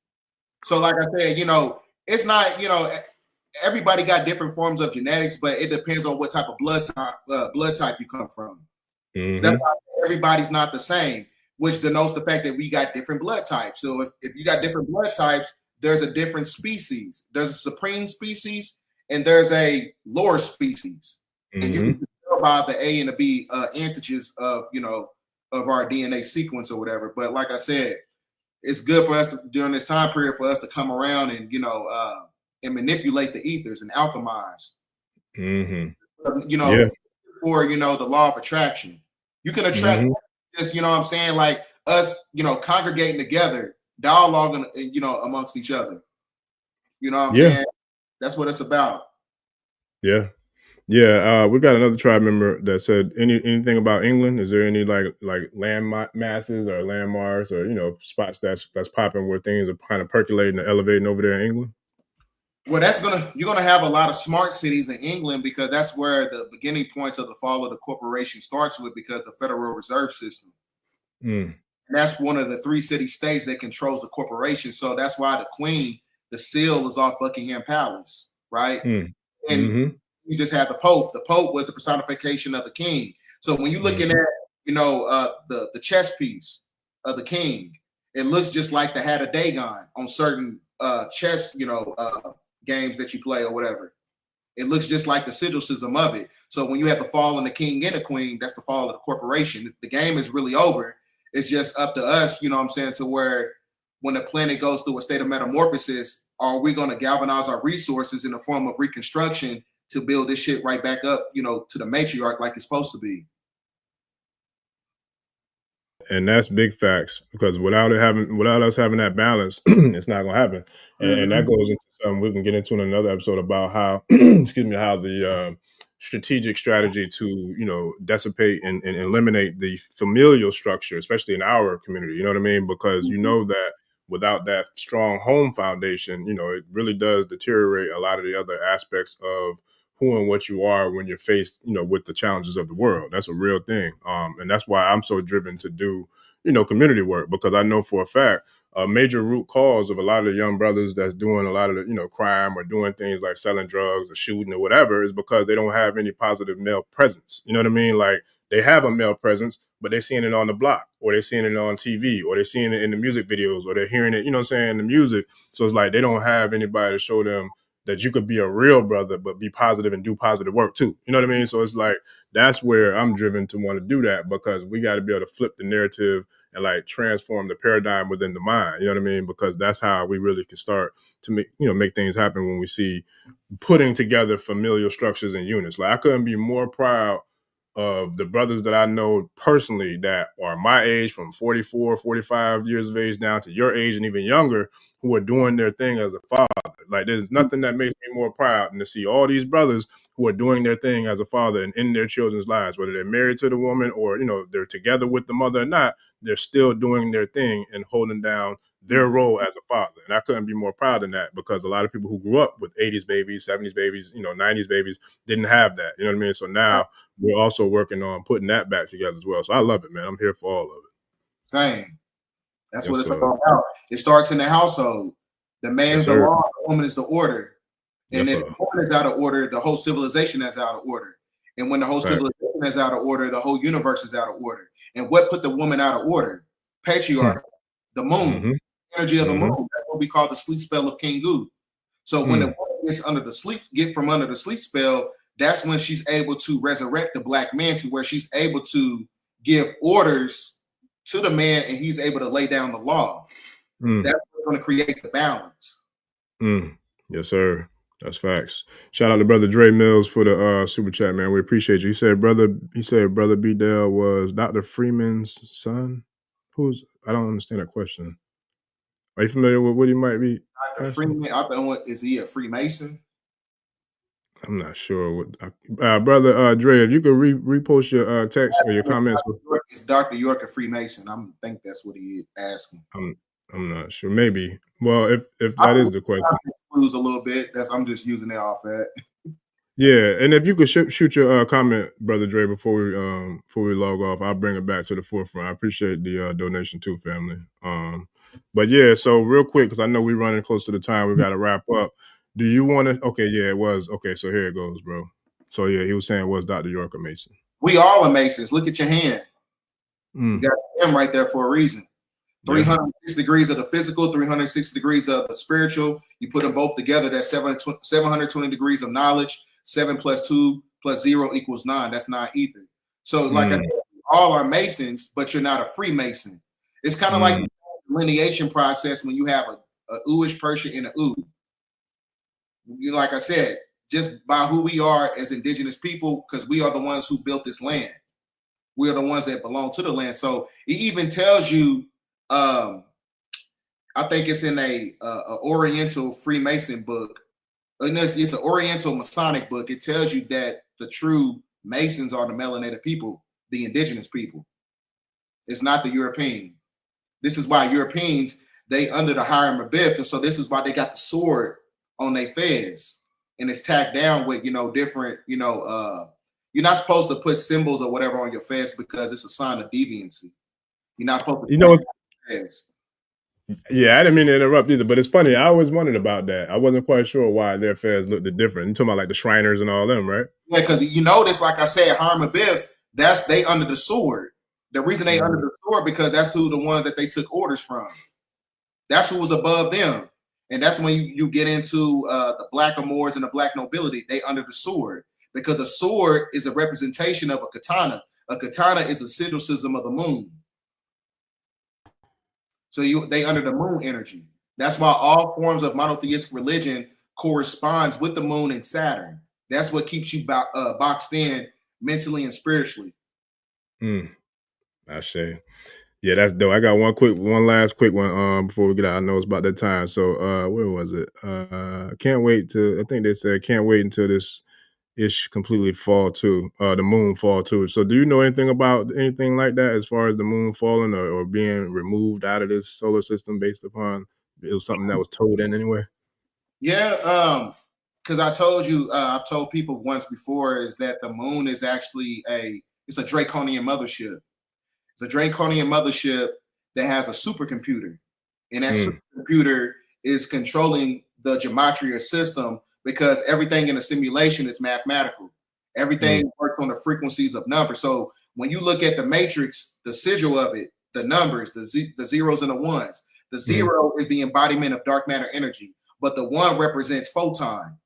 So, like I said, you know, it's not, you know, everybody got different forms of genetics, but it depends on what type of blood type you come from. That's why everybody's not the same, which denotes the fact that we got different blood types. So if you got different blood types, there's a different species. There's a supreme species and there's a lower species. And you can tell by the A and the B antigens of, you know, of our DNA sequence or whatever. But like I said, it's good for us during this time period for us to come around and, you know, and manipulate the ethers and alchemize. You know, for, you know, the law of attraction. You can attract just, you know what I'm saying, like us, you know, congregating together, dialoguing, you know, amongst each other. You know what I'm saying? That's what it's about. Yeah. We got another tribe member that said anything about England. Is there any like land masses or landmarks or, you know, spots that's popping where things are kind of percolating and elevating over there in England? Well, you're gonna have a lot of smart cities in England because that's where the beginning points of the fall of the corporation starts with, because the Federal Reserve System. And that's one of the 3 city states that controls the corporation. So that's why the Queen, the seal is off Buckingham Palace, right? And you just had the Pope. The Pope was the personification of the king. So when you're looking at, you know, the chess piece of the king, it looks just like the hat of Dagon on certain chess, you know, games that you play or whatever. It looks just like the sigil system of it. So when you have the fall of the king and the queen, that's the fall of the corporation. The game is really over. It's just up to us, you know what I'm saying, to where when the planet goes through a state of metamorphosis, are we going to galvanize our resources in the form of reconstruction to build this shit right back up, you know, to the matriarch like it's supposed to be? And that's big facts, because without us having that balance, it's not gonna happen. And that goes into something we can get into in another episode about how, excuse me, how the strategic strategy to, you know, dissipate and eliminate the familial structure, especially in our community. You know what I mean? Because you know that without that strong home foundation, you know, it really does deteriorate a lot of the other aspects of who and what you are when you're faced, you know, with the challenges of the world. That's a real thing. And that's why I'm so driven to do, you know, community work, because I know for a fact a major root cause of a lot of the young brothers that's doing a lot of the, you know, crime or doing things like selling drugs or shooting or whatever is because they don't have any positive male presence. You know what I mean? Like, they have a male presence, but they're seeing it on the block, or they're seeing it on TV, or they're seeing it in the music videos, or they're hearing it, you know what I'm saying, in the music. So it's like they don't have anybody to show them that you could be a real brother, but be positive and do positive work too. You know what I mean? So it's like, that's where I'm driven to want to do that, because we got to be able to flip the narrative and like transform the paradigm within the mind. You know what I mean? Because that's how we really can start to make, you know, make things happen when we see putting together familial structures and units. Like, I couldn't be more proud of the brothers that I know personally that are my age, from 44, 45 years of age down to your age and even younger, who are doing their thing as a father. Like, there's nothing that makes me more proud than to see all these brothers who are doing their thing as a father and in their children's lives, whether they're married to the woman or, you know, they're together with the mother or not, they're still doing their thing and holding down their role as a father. And I couldn't be more proud than that, because a lot of people who grew up with 80s babies, 70s babies, you know, 90s babies didn't have that. You know what I mean? So now we're also working on putting that back together as well. So I love it, man. I'm here for all of it. Same. That's Yes, what it's sir. all about. It starts in the household. The man's Yes, the sir. law, the woman is the order. And Yes, then sir. the woman is out of order, the whole civilization is out of order. And when the whole Right. civilization is out of order, the whole universe is out of order. And what put the woman out of order? Patriarchy, the moon, Mhm. energy of the Mhm. moon. That's what we call the sleep spell of King Gu. So when the woman gets under the sleep, get from under the sleep spell, that's when she's able to resurrect the black man, to where she's able to give orders to the man, and he's able to lay down the law. That's what's going to create the balance. Yes, sir. That's facts. Shout out to brother Dre Mills for the super chat, man. We appreciate you. He said brother Bdell was Dr. Freeman's son. I don't understand that question. Are you familiar with what he might be Dr. asking? Freeman, I don't. Is he a Freemason? I'm not sure what brother Dre, if you could repost your text or your comments. Is Dr. York a Freemason? I think that's what he is asking. I'm not sure. Maybe. Well, if I that is the question. lose a little bit. I'm just using it off that. Yeah, and if you could shoot your comment, brother Dre, before we log off, I'll bring it back to the forefront. I appreciate the donation too, family. But yeah, so real quick, because I know we're running close to the time, we got to wrap up. Do you want to? Okay, yeah, it was. Okay, so here it goes, bro. So yeah, he was saying it was Dr. York a Mason. We all are Masons. Look at your hand. Mm. You got him right there for a reason. 306 degrees of the physical, 360 degrees of the spiritual. You put them both together, that's 720 degrees of knowledge. 7 plus 2 plus 0 equals 9. That's 9 ether. So, like I said, all are Masons, but you're not a Freemason. It's kind of like the delineation process when you have a Ooish Persian and an Oo. You know, like I said, just by who we are as indigenous people, because we are the ones who built this land. We are the ones that belong to the land. So it even tells you, I think it's in a Oriental Freemason book. It's an Oriental Masonic book. It tells you that the true Masons are the melanated people, the indigenous people. It's not the European. This is why Europeans, they under the Hiram Abiff, and so this is why they got the sword on their fez, and it's tacked down with, you know, different, you know, you're not supposed to put symbols or whatever on your fez because it's a sign of deviancy. You're not supposed to. You know, fez. Yeah, I didn't mean to interrupt either, but it's funny. I always wondered about that. I wasn't quite sure why their fairs looked different. You're talking about like the Shriners and all them, right? Yeah, because you notice, like I said, Hiram Abiff, that's they under the sword. The reason they under the sword because that's who the one that they took orders from. That's who was above them. And that's when you get into the blackamoors and the black nobility. They under the sword because the sword is a representation of a katana. A katana is a sigil of the moon. So they under the moon energy. That's why all forms of monotheistic religion corresponds with the moon and Saturn. That's what keeps you boxed in mentally and spiritually. I say. Yeah, that's dope. I got one last quick one before we get out. I know it's about that time. So where was it? I think they said can't wait until this ish completely fall too. The moon fall too. So do you know anything about anything like that as far as the moon falling or being removed out of this solar system based upon it was something that was told in anyway? Yeah, because I told you, I've told people once before, is that the moon is actually it's a draconian mothership. It's a draconian mothership that has a supercomputer, and that supercomputer is controlling the gematria system because everything in a simulation is mathematical. Everything works on the frequencies of numbers. So when you look at the matrix, the sigil of it, the numbers, the zeros and the ones, the zero is the embodiment of dark matter energy, but the one represents photon.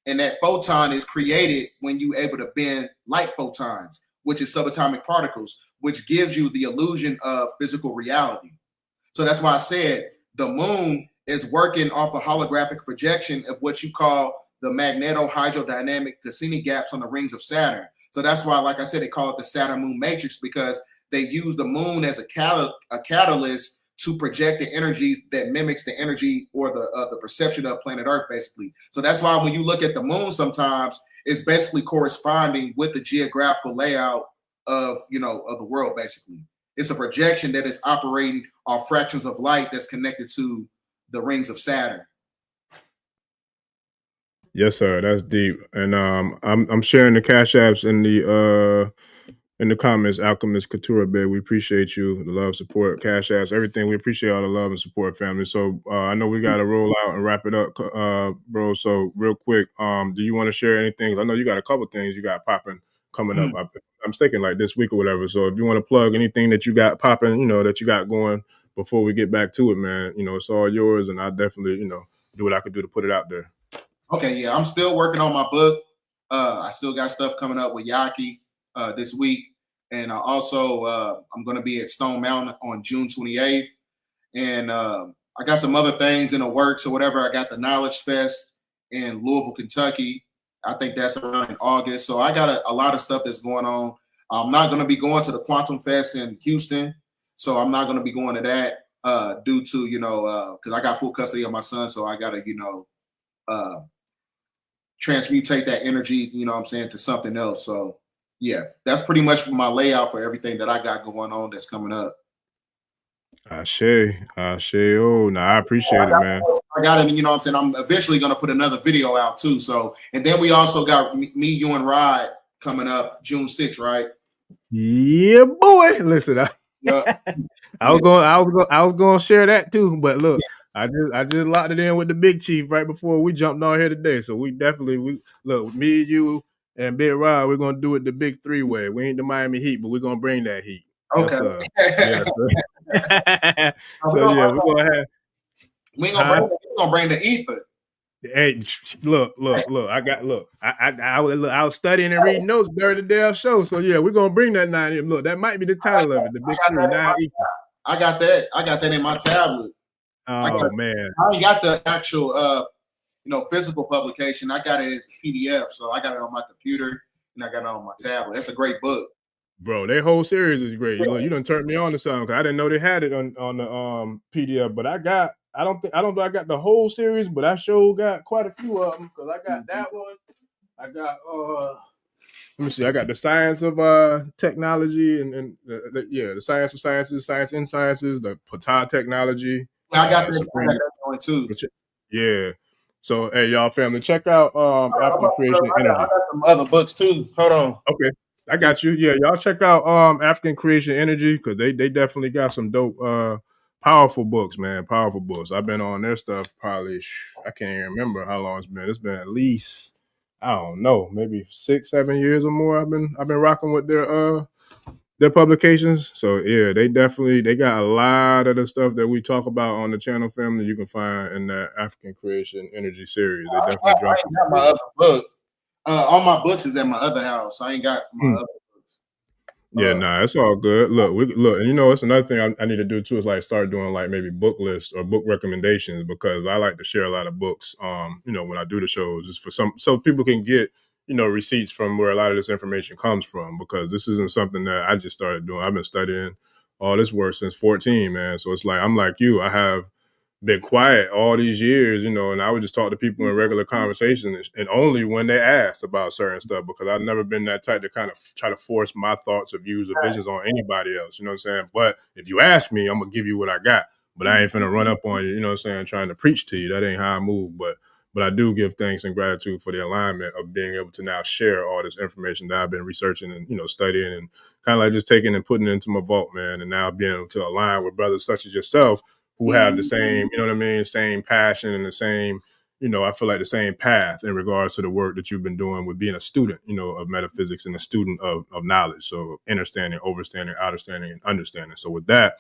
And that photon is created when you're able to bend light photons, which is subatomic particles, which gives you the illusion of physical reality. So that's why I said the moon is working off a holographic projection of what you call the magneto-hydrodynamic Cassini gaps on the rings of Saturn. So that's why, like I said, they call it the Saturn moon matrix, because they use the moon as a catalyst to project the energies that mimics the energy or the perception of planet Earth, basically. So that's why when you look at the moon, sometimes it's basically corresponding with the geographical layout of the world. Basically, it's a projection that is operating off fractions of light that's connected to the rings of Saturn. Yes, sir. That's deep. And I'm sharing the cash apps in the comments. Alchemist Couture, babe. We appreciate you. The love, support, cash apps, everything. We appreciate all the love and support, family. So I know we got to roll out and wrap it up, bro. So real quick, do you want to share anything? I know you got a couple things you got popping coming up. I'm thinking like this week or whatever. So if you want to plug anything that you got popping, that you got going before we get back to it, man, it's all yours. And I definitely, do what I could do to put it out there. Okay, yeah, I'm still working on my book. I still got stuff coming up with Yaki this week. And also, I'm going to be at Stone Mountain on June 28th. And I got some other things in the works or whatever. I got the Knowledge Fest in Louisville, Kentucky. I think that's around in August. So I got a lot of stuff that's going on. I'm not going to be going to the Quantum Fest in Houston. So I'm not going to be going to that due to, because I got full custody of my son. So I got to, transmutate that energy, to something else. So yeah, that's pretty much my layout for everything that I got going on that's coming up. Ashe. Oh, no, I appreciate it, man. I got it, I'm eventually going to put another video out too. So, and then we also got me, you and Rod coming up June 6th, right? Yeah, boy. Listen, I was going to share that too, but look, I just locked it in with the big chief right before we jumped on here today. So we look, me, you, and Big Rod, we're gonna do it the big three-way. We ain't the Miami Heat, but we're gonna bring that heat. Okay. So yeah, we're gonna have. We're gonna bring the ether. Hey, look! I was studying and reading notes during the Bdell show. So yeah, we're gonna bring that 9. Look, that might be the title of it, the big 3. 9 ether. I got that in my tablet. Oh man, I ain't got the actual physical publication. I got it as a PDF, so I got it on my computer and I got it on my tablet. That's a great book, bro. Their whole series is great. You done turned me on to something because I didn't know they had it on the PDF. But I don't know I got the whole series, but I sure got quite a few of them because I got that one. I got let me see. I got the science of technology and the science of sciences, science in sciences, the Pata technology. I got that one too. Yeah. So hey, y'all family, check out African Creation Energy. I got some other books too. Hold on. Okay. I got you. Yeah, y'all check out African Creation Energy because they definitely got some dope powerful books, man. Powerful books. I've been on their stuff probably I can't even remember how long it's been. It's been at least, I don't know, maybe 6-7 years or more. I've been rocking with their publications. So yeah, they got a lot of the stuff that we talk about on the channel, family. You can find in that African Creation Energy series. They definitely dropped my other book. All my books is at my other house. I ain't got my other books. Yeah, nah, it's all good. Look, and it's another thing I need to do too is like start doing like maybe book lists or book recommendations because I like to share a lot of books. When I do the shows, just for so people can get receipts from where a lot of this information comes from because this isn't something that I just started doing. I've been studying all this work since 14, man. So it's like I'm like you. I have been quiet all these years, and I would just talk to people in regular conversations and only when they asked about certain stuff, because I've never been that type to kind of try to force my thoughts or views or visions on anybody else, you know what I'm saying? But if you ask me, I'm going to give you what I got, but I ain't finna run up on you, you know what I'm saying, trying to preach to you. That ain't how I move, but I do give thanks and gratitude for the alignment of being able to now share all this information that I've been researching and, studying and kind of like just taking and putting it into my vault, man, and now being able to align with brothers such as yourself who have the same, you know what I mean, same passion and the same, I feel like the same path in regards to the work that you've been doing with being a student, of metaphysics and a student of knowledge. So understanding, overstanding, understanding, and understanding. So with that,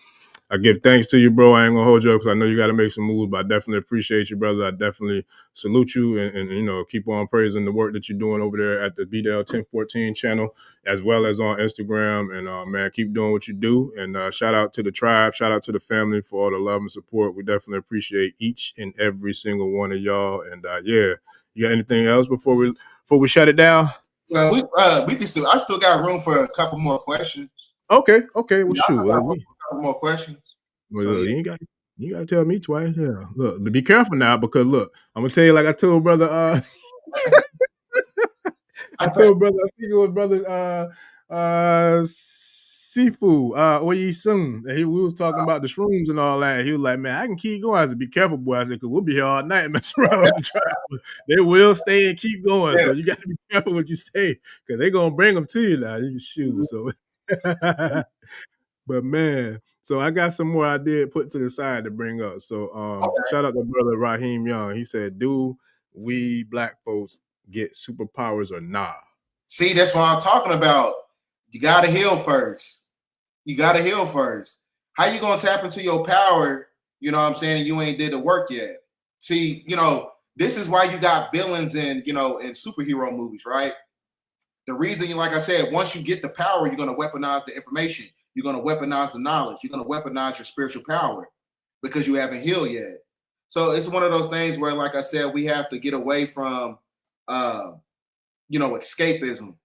I give thanks to you, bro. I ain't gonna hold you up because I know you got to make some moves, but I definitely appreciate you, brother. I definitely salute you and keep on praising the work that you're doing over there at the Bdell 1014 channel, as well as on Instagram. And man, keep doing what you do. And shout out to the tribe, shout out to the family for all the love and support. We definitely appreciate each and every single one of y'all. And yeah, you got anything else before we shut it down? Well, we can still. I still got room for a couple more questions. Okay. Well, shoot. A couple more questions. Well, so, you got to tell me twice. Yeah. Look, be careful now, because look, I'm gonna tell you like I told brother. I think it was brother Sifu Oyisun. We was talking about the shrooms and all that. He was like, man, I can keep going. I said, be careful, boy. I said, because we'll be here all night messing around on the trial. They will stay and keep going. Yeah. So you got to be careful what you say, because they're gonna bring them to you now. You can shoot. So but man, so I got some more I did put to the side to bring up. So shout out to brother Raheem Young. He said, do we black folks get superpowers or nah? See, that's what I'm talking about. You got to heal first. How you going to tap into your power, you know what I'm saying, and you ain't did the work yet? See, this is why you got villains in superhero movies, right? The reason, like I said, once you get the power, you're going to weaponize the information. You're going to weaponize the knowledge. You're going to weaponize your spiritual power because you haven't healed yet. So it's one of those things where, like I said, we have to get away from, escapism.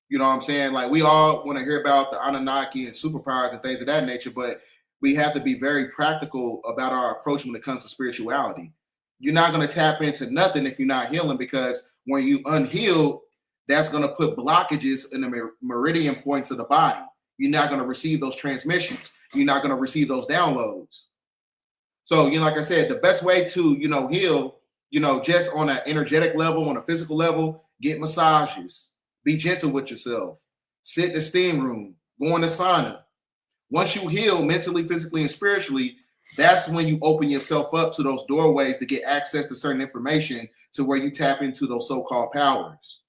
You know what I'm saying? Like, we all want to hear about the Anunnaki and superpowers and things of that nature, but we have to be very practical about our approach when it comes to spirituality. You're not going to tap into nothing if you're not healing, because when you unhealed, that's going to put blockages in the meridian points of the body. You're not going to receive those transmissions. You're not going to receive those downloads. So, like I said, the best way to, heal, just on an energetic level, on a physical level, get massages, be gentle with yourself, sit in the steam room, go in the sauna. Once you heal mentally, physically, and spiritually, that's when you open yourself up to those doorways to get access to certain information to where you tap into those so-called powers.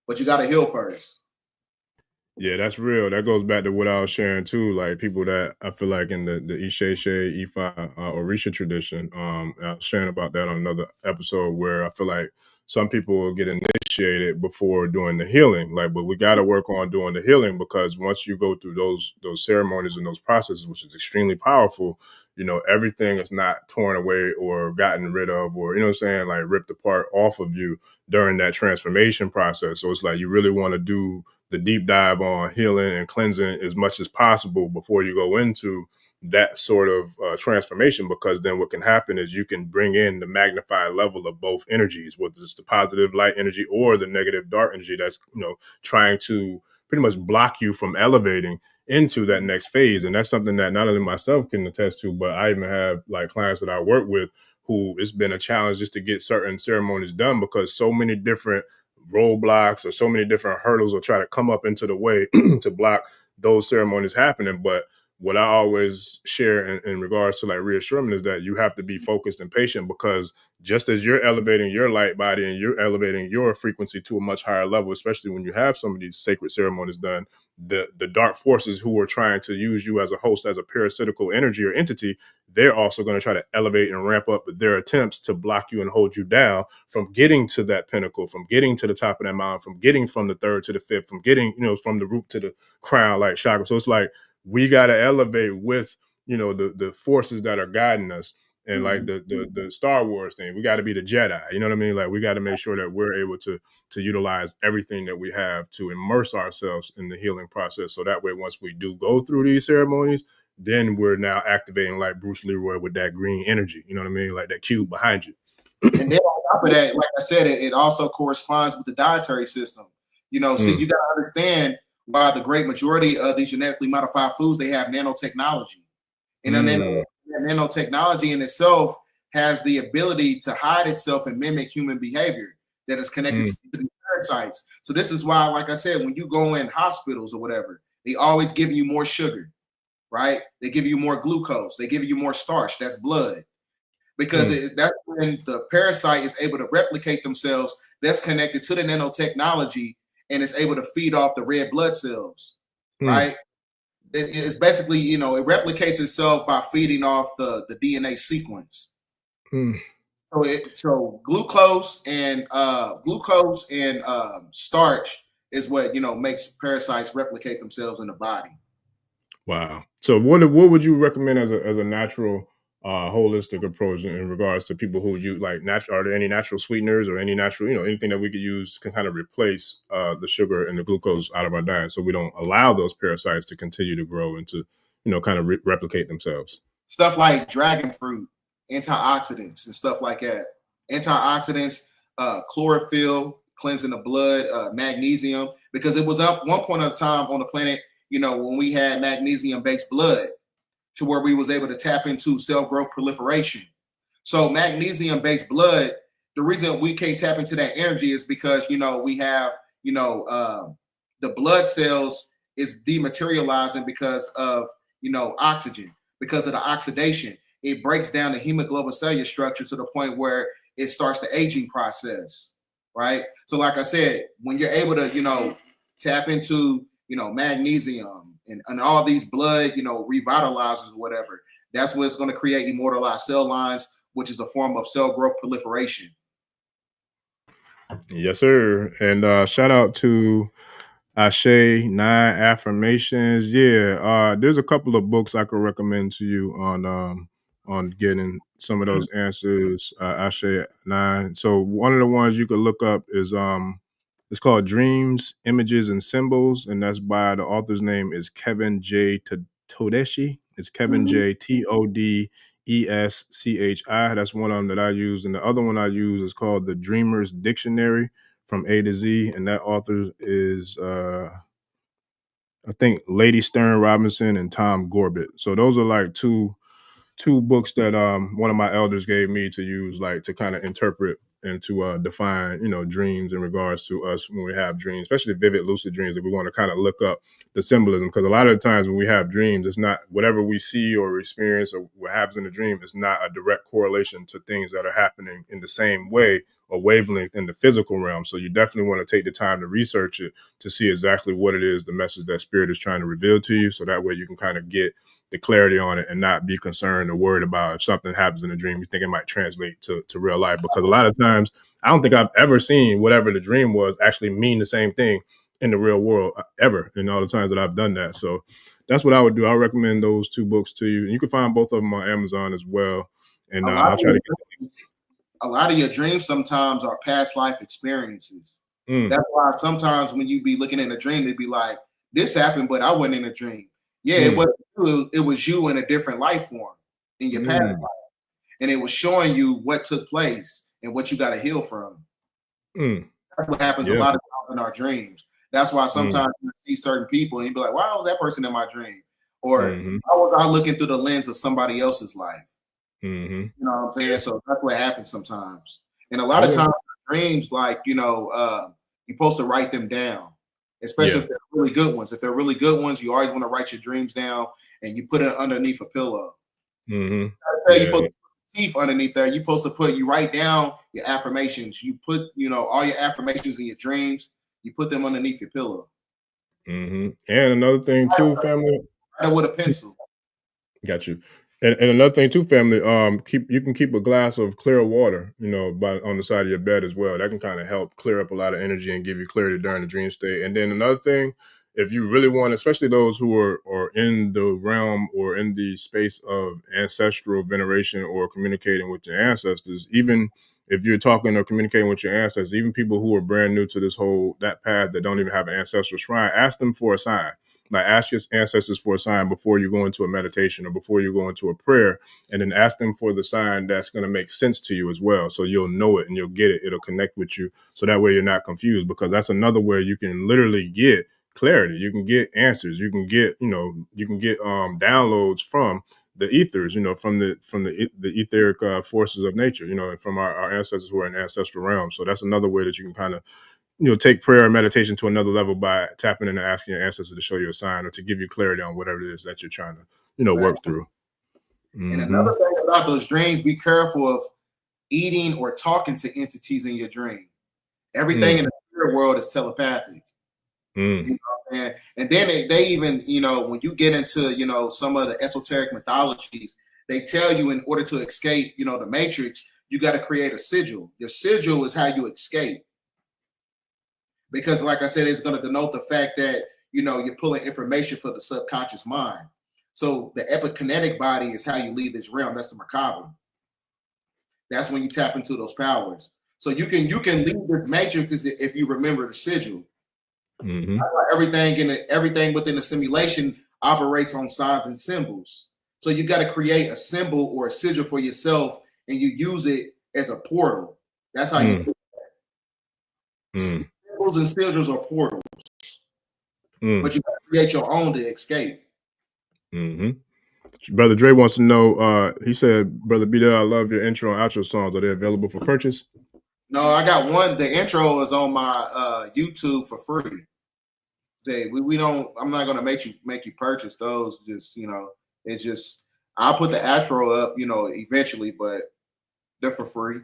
But you got to heal first. Yeah, that's real. That goes back to what I was sharing too. Like, people that I feel like in the Ishe, Ifa, Orisha tradition. I was sharing about that on another episode, where I feel like some people will get initiated before doing the healing. Like, but we got to work on doing the healing, because once you go through those ceremonies and those processes, which is extremely powerful, everything is not torn away or gotten rid of, or, like ripped apart off of you during that transformation process. So it's like you really want to do the deep dive on healing and cleansing as much as possible before you go into that sort of transformation, because then what can happen is you can bring in the magnified level of both energies, whether it's the positive light energy or the negative dark energy that's trying to pretty much block you from elevating into that next phase. And that's something that not only myself can attest to, but I even have like clients that I work with who it's been a challenge just to get certain ceremonies done, because so many different roadblocks or so many different hurdles will try to come up into the way to block those ceremonies happening. But what I always share in regards to like reassurance is that you have to be focused and patient, because just as you're elevating your light body and you're elevating your frequency to a much higher level, especially when you have some of these sacred ceremonies done, the dark forces who are trying to use you as a host, as a parasitical energy or entity, they're also going to try to elevate and ramp up their attempts to block you and hold you down from getting to that pinnacle, from getting to the top of that mountain, from getting from the third to the fifth, from getting, from the root to the crown like chakra. So it's like, we got to elevate with, the forces that are guiding us. And like the Star Wars thing, we got to be the Jedi, you know what I mean? Like, we got to make sure that we're able to utilize everything that we have to immerse ourselves in the healing process. So that way, once we do go through these ceremonies, then we're now activating like Bruce Leroy with that green energy. You know what I mean? Like that cube behind you. And then on top of that, like I said, it also corresponds with the dietary system. You know, see, you got to understand why the great majority of these genetically modified foods, they have nanotechnology. And then nanotechnology in itself has the ability to hide itself and mimic human behavior that is connected to the parasites. So this is why, like I said, when you go in hospitals or whatever, they always give you more sugar, right? They give you more glucose. They give you more starch. That's blood. Because that's when the parasite is able to replicate themselves. That's connected to the nanotechnology and is able to feed off the red blood cells, right? It's basically, you know, it replicates itself by feeding off the DNA sequence. So glucose and starch is what, you know, makes parasites replicate themselves in the body. Wow. So what would you recommend as a natural holistic approach in regards to people who use like natural? Are there any natural sweeteners or any natural, you know, anything that we could use can kind of replace the sugar and the glucose out of our diet, so we don't allow those parasites to continue to grow and to, you know, kind of replicate themselves? Stuff like dragon fruit, antioxidants and stuff like that. Antioxidants, chlorophyll, cleansing the blood, magnesium, because it was up one point of time on the planet, you know, when we had magnesium-based blood, to where we was able to tap into cell growth proliferation. So magnesium-based blood, the reason we can't tap into that energy is because, you know, we have, you know, the blood cells is dematerializing because of, you know, oxygen, because of the oxidation. It breaks down the hemoglobin cellular structure to the point where it starts the aging process, right? So like I said, when you're able to, you know, tap into, you know, magnesium and all these blood, you know, revitalizers or whatever, that's what's going to create immortalized cell lines, which is a form of cell growth proliferation. Yes, sir. And shout out to Ashe 9 affirmations. Yeah, there's a couple of books I could recommend to you on getting some of those answers. Ashe 9. So one of the ones you could look up is it's called Dreams, Images, and Symbols, and that's by the author's name is Kevin J. Todeshi. It's Kevin J. Todeschi. That's one of them that I use, and the other one I use is called The Dreamer's Dictionary from A to Z, and that author is I think Lady Stern Robinson and Tom Corbett. So those are like two books that one of my elders gave me to use, like to kind of interpret and to define, you know, dreams in regards to us when we have dreams, especially vivid lucid dreams, that we want to kind of look up the symbolism, because a lot of the times when we have dreams, it's not whatever we see or experience or what happens in the dream is not a direct correlation to things that are happening in the same way or wavelength in the physical realm. So you definitely want to take the time to research it to see exactly what it is, the message that spirit is trying to reveal to you, so that way you can kind of get the clarity on it and not be concerned or worried about if something happens in a dream, you think it might translate to real life. Because a lot of times, I don't think I've ever seen whatever the dream was actually mean the same thing in the real world ever, in all the times that I've done that. So that's what I would do. I recommend those two books to you. And you can find both of them on Amazon as well. And I'll try to get a lot of your dreams sometimes are past life experiences. That's why sometimes when you be looking in a dream, it'd be like, this happened, but I wasn't in a dream. Yeah, it wasn't you, it was you in a different life form in your past life. And it was showing you what took place and what you got to heal from. That's what happens a lot of times in our dreams. That's why sometimes you see certain people and you be like, why was that person in my dream? Or why was I looking through the lens of somebody else's life? You know what I'm saying? So that's what happens sometimes. And a lot of times dreams, like, you know, you're supposed to write them down, especially if they're really good ones. If they're really good ones, you always want to write your dreams down and you put it underneath a pillow. You supposed to put teeth underneath there. You're supposed to you write down your affirmations. You put, you know, all your affirmations in your dreams, you put them underneath your pillow. And another thing too, family. Write it with a pencil. Got you. And another thing too, family, you can keep a glass of clear water, you know, on the side of your bed as well. That can kind of help clear up a lot of energy and give you clarity during the dream state. And then another thing, if you really want, especially those who are in the realm or in the space of ancestral veneration or communicating with your ancestors, even if you're talking or communicating with your ancestors, even people who are brand new to that path that don't even have an ancestral shrine, ask them for a sign. like ask your ancestors for a sign before you go into a meditation or before you go into a prayer, and then ask them for the sign that's going to make sense to you as well. So you'll know it and you'll get it. It'll connect with you. So that way you're not confused, because that's another way you can literally get clarity. You can get answers. You can get, downloads from the ethers, from the etheric forces of nature, and from our ancestors who are in ancestral realms. So that's another way that you can kind of, take prayer and meditation to another level by tapping in and asking your ancestors to show you a sign or to give you clarity on whatever it is that you're trying to, work through. And another thing about those dreams, be careful of eating or talking to entities in your dream. Everything in the spirit world is telepathic. You know what I'm saying? And then they even, when you get into, some of the esoteric mythologies, they tell you in order to escape, the matrix, you got to create a sigil. Your sigil is how you escape. Because like I said, it's going to denote the fact that, you're pulling information for the subconscious mind. So the epikinetic body is how you leave this realm. That's the macabre. That's when you tap into those powers. So you can leave this matrix if you remember the sigil. Everything within the simulation operates on signs and symbols. So you got to create a symbol or a sigil for yourself, and you use it as a portal. That's how you do that. Symbols and sigils are portals, but you got to create your own to escape. Brother Dre wants to know. He said, "Brother Bdell, I love your intro and outro songs. Are they available for purchase?" No, I got one. The intro is on my YouTube for free. We don't. I'm not gonna make you purchase those. Just it's just I'll put the outro up, eventually, but they're for free.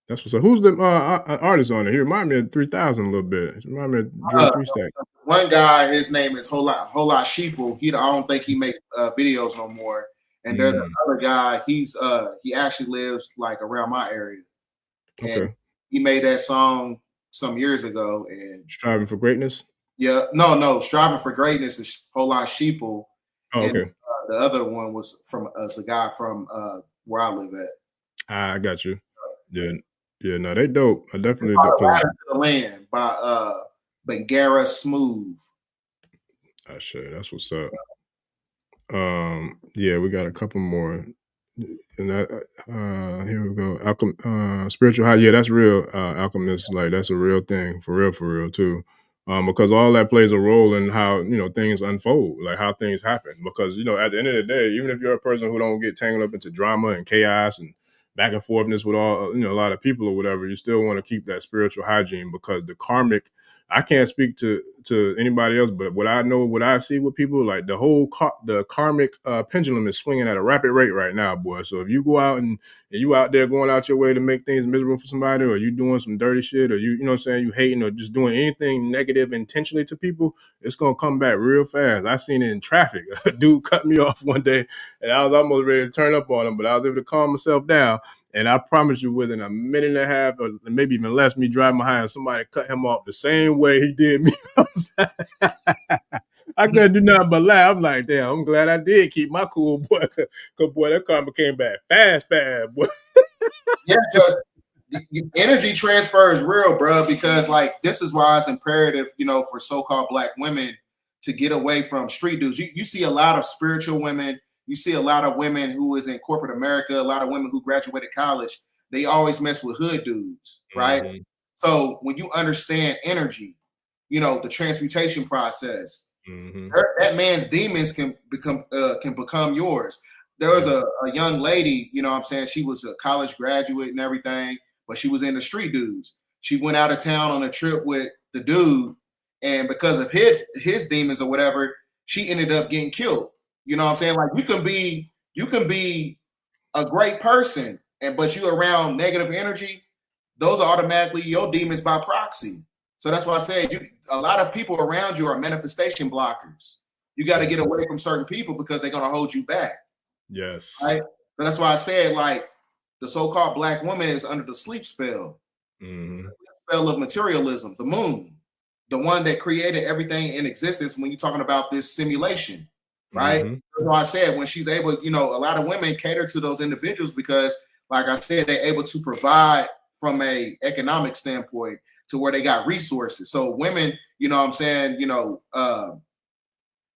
That's what's up. Who's the artist on it? He remind me of 3000 a little bit. He remind me of Dre 3 Stack. One guy, his name is Hola Sheeple. I don't think he makes videos no more. And there's another guy. He actually lives like around my area. Okay. And he made that song some years ago. And Striving for Greatness. Yeah, no. Striving for Greatness is Hola Sheeple. Oh, okay. And, the other one was from a guy from where I live at. I got you. Yeah, no, they dope. I definitely do. The Land by Bangara Smooth. Sure, that's what's up. Yeah, we got a couple more. And here we go. Spiritual high. Yeah, that's real. Alchemist, like that's a real thing, for real too. Because all that plays a role in how things unfold, like how things happen. Because at the end of the day, even if you're a person who don't get tangled up into drama and chaos and back and forthness with all a lot of people or whatever, you still want to keep that spiritual hygiene, because the karmic. I can't speak to anybody else, but what I see with people, like the whole the karmic pendulum is swinging at a rapid rate right now, boy. So if you go out and you out there going out your way to make things miserable for somebody, or you doing some dirty shit, or you know what I'm saying, you hating or just doing anything negative intentionally to people, it's gonna come back real fast. I seen it in traffic. A dude cut me off one day, and I was almost ready to turn up on him, but I was able to calm myself down. And I promise you, within a minute and a half, or maybe even less, me driving behind, somebody cut him off the same way he did me. I couldn't do nothing but laugh. I'm like, damn, I'm glad I did keep my cool, boy. Because, boy, that karma came back fast, boy. Yeah, because the energy transfer is real, bro, because, like, this is why it's imperative, for so-called Black women to get away from street dudes. You see a lot of spiritual women. You see a lot of women who is in corporate America, a lot of women who graduated college. They always mess with hood dudes, right? So when you understand energy, the transmutation process, that man's demons can become yours. There was a young lady, she was a college graduate and everything, but she was in the street dudes. She went out of town on a trip with the dude, and because of his demons or whatever, she ended up getting killed. You know what I'm saying? Like you can be a great person, but you around negative energy, those are automatically your demons by proxy. So that's why I said a lot of people around you are manifestation blockers. You got to get away from certain people because they're gonna hold you back. Yes. Right. So that's why I said, like, the so-called Black woman is under the sleep spell. The spell of materialism, the moon, the one that created everything in existence when you're talking about this simulation. Right. That's why I said when she's able, a lot of women cater to those individuals because, like I said, they're able to provide from a economic standpoint to where they got resources. So women,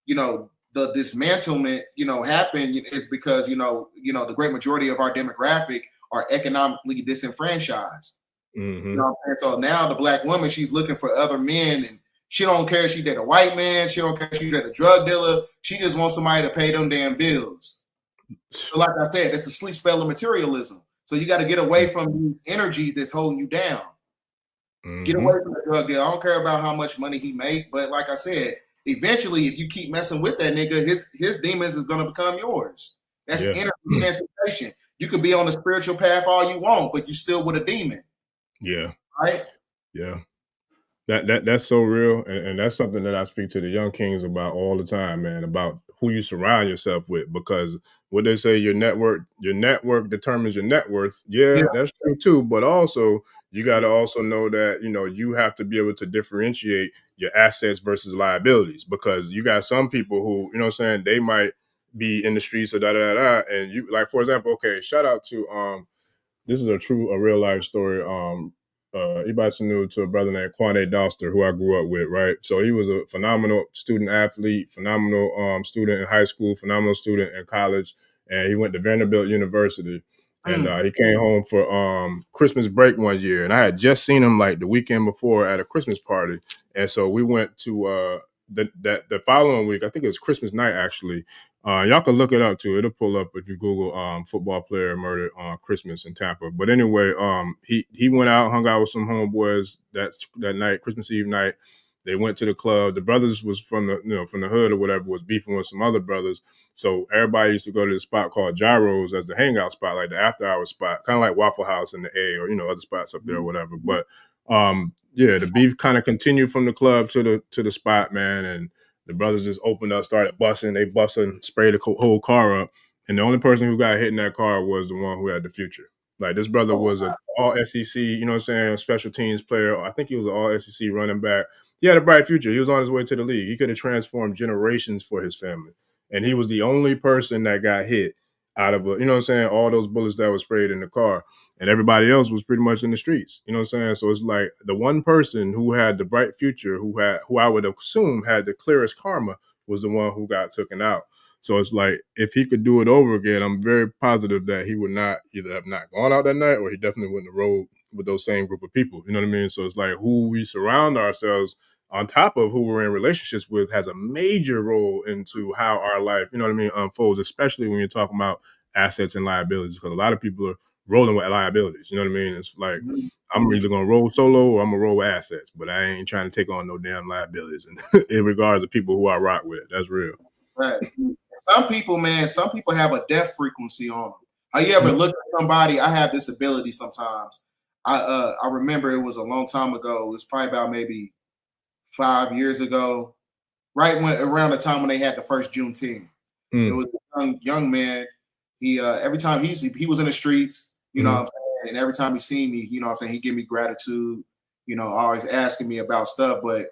the dismantlement, happened is because, the great majority of our demographic are economically disenfranchised. Mm-hmm. You know what I'm saying? So now the black woman, she's looking for other men, and she don't care if she did a white man. She don't care if she did a drug dealer. She just wants somebody to pay them damn bills. So like I said, it's the sleep spell of materialism. So you got to get away from these energies that's holding you down. Mm-hmm. Get away from the drug dealer. I don't care about how much money he make, but like I said, eventually, if you keep messing with that nigga, his demons is gonna become yours. That's energy transmutation. You could be on the spiritual path all you want, but you still with a demon. Yeah. Right? Yeah. That's so real. And that's something that I speak to the young kings about all the time, man, about who you surround yourself with, because what they say, your network determines your net worth. Yeah, that's true too. But also you got to also know that, you have to be able to differentiate your assets versus liabilities, because you got some people who, they might be in the streets or and you, like, for example, okay, shout out to, this is a real life story. Ibatu knew to a brother named Kwame Doster, who I grew up with, right? So he was a phenomenal student athlete, phenomenal student in high school, phenomenal student in college, and he went to Vanderbilt University. And he came home for Christmas break one year, and I had just seen him like the weekend before at a Christmas party, and so we went to the following week. I think it was Christmas night actually. Y'all can look it up too. It'll pull up if you Google football player murdered on Christmas in Tampa. But anyway, he went out, hung out with some homeboys that night, Christmas Eve night. They went to the club. The brothers was from the hood or whatever, was beefing with some other brothers. So everybody used to go to this spot called Gyros as the hangout spot, like the after hour spot, kind of like Waffle House in the A, or other spots up there or whatever. But the beef kind of continued from the club to the spot, man, and the brothers just opened up, started busting. They busted, sprayed the whole car up. And the only person who got hit in that car was the one who had the future. Like, this brother was an all SEC, special teams player. I think he was an all SEC running back. He had a bright future. He was on his way to the league. He could have transformed generations for his family. And he was the only person that got hit out of all those bullets that were sprayed in the car. And everybody else was pretty much in the streets. So it's like the one person who had the bright future, who I would assume had the clearest karma, was the one who got taken out. So it's like, if he could do it over again, I'm very positive that he would not either have not gone out that night, or he definitely wouldn't have rolled with those same group of people. You know what I mean? So it's like, who we surround ourselves on top of who we're in relationships with has a major role into how our life, unfolds, especially when you're talking about assets and liabilities, because a lot of people are rolling with liabilities. You know what I mean? It's like, I'm either going to roll solo or I'm going to roll with assets, but I ain't trying to take on no damn liabilities in regards to people who I rock with. That's real. Right. Some people have a death frequency on them. Have you ever looked at somebody? I have this ability sometimes. I remember it was a long time ago. It was probably about maybe 5 years ago, right around the time when they had the first Juneteenth. It was a young man. He every time he was in the streets, what I'm saying, and every time he seen me, what I'm saying, he give me gratitude, always asking me about stuff. But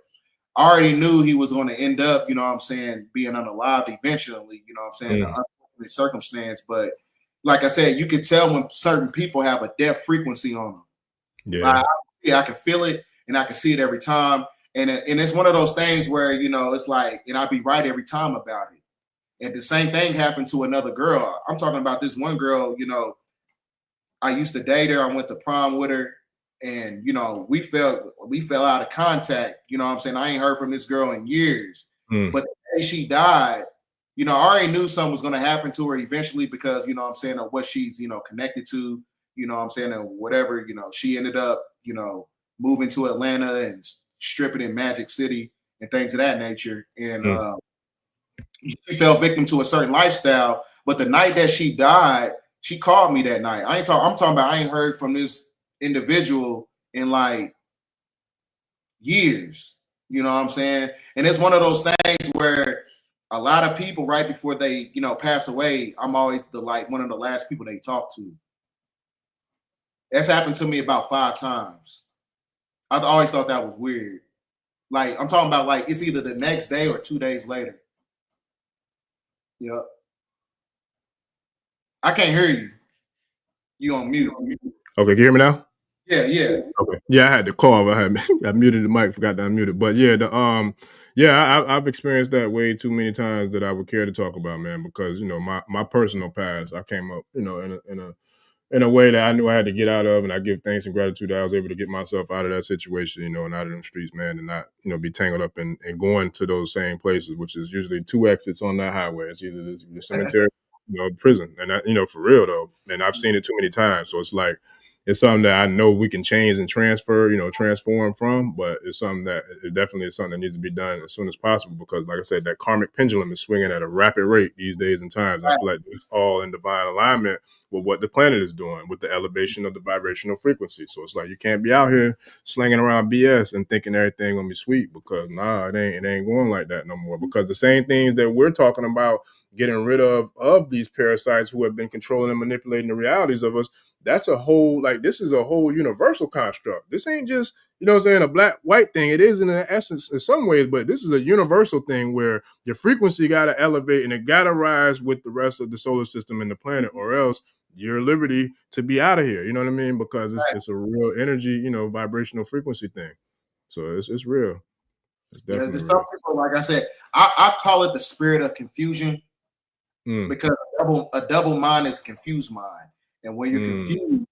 I already knew he was going to end up, what I'm saying, being unalived eventually, what I'm saying, the unfortunate circumstance. But like I said, you can tell when certain people have a death frequency on them. Yeah, I can feel it, and I can see it every time. And it's one of those things where, it's like, and I'll be right every time about it. And the same thing happened to another girl. I'm talking about this one girl, I used to date her. I went to prom with her, and, we fell out of contact. What I'm saying? I ain't heard from this girl in years. But the day she died, I already knew something was going to happen to her eventually, because, what I'm saying, of what she's, connected to, what I'm saying, and whatever, she ended up, moving to Atlanta and stripping in Magic City and things of that nature. And she fell victim to a certain lifestyle. But the night that she died, she called me that night. I'm talking about, I ain't heard from this individual in like years. You know what I'm saying? And it's one of those things where a lot of people, right before they, pass away, I'm always one of the last people they talk to. That's happened to me about 5 times. I always thought that was weird. Like, I'm talking about, like, it's either the next day or 2 days later. Yep. I can't hear you. You on mute. Okay, can you hear me now? Yeah. Okay. Yeah, I had to call. I muted the mic, forgot to unmute it. But yeah, Yeah, I've experienced that way too many times that I would care to talk about, man, because my personal past, I came up, in a way that I knew I had to get out of, and I give thanks and gratitude that I was able to get myself out of that situation, and out of them streets, man, and not, be tangled up and going to those same places, which is usually two exits on that highway. It's either the cemetery, prison, and that, for real though, and I've seen it too many times, so it's like it's something that I know we can change and transform from, but it's something that it definitely is something that needs to be done as soon as possible because, like I said, that karmic pendulum is swinging at a rapid rate these days and times. I feel like it's all in divine alignment with what the planet is doing with the elevation of the vibrational frequency. So it's like you can't be out here slinging around BS and thinking everything gonna be sweet because it ain't going like that no more. Because the same things that we're talking about getting rid of these parasites who have been controlling and manipulating the realities of us, that's a whole, like, this is a whole universal construct. This ain't just, a black white thing. It is in essence in some ways, but this is a universal thing where your frequency got to elevate and it got to rise with the rest of the solar system and the planet, or else your liberty to be out of here. You know what I mean? Because it's a real energy, vibrational frequency thing. So it's real. It's definitely there's real. some people, like I said, I call it the spirit of confusion because a double mind is a confused mind. And when you're confused,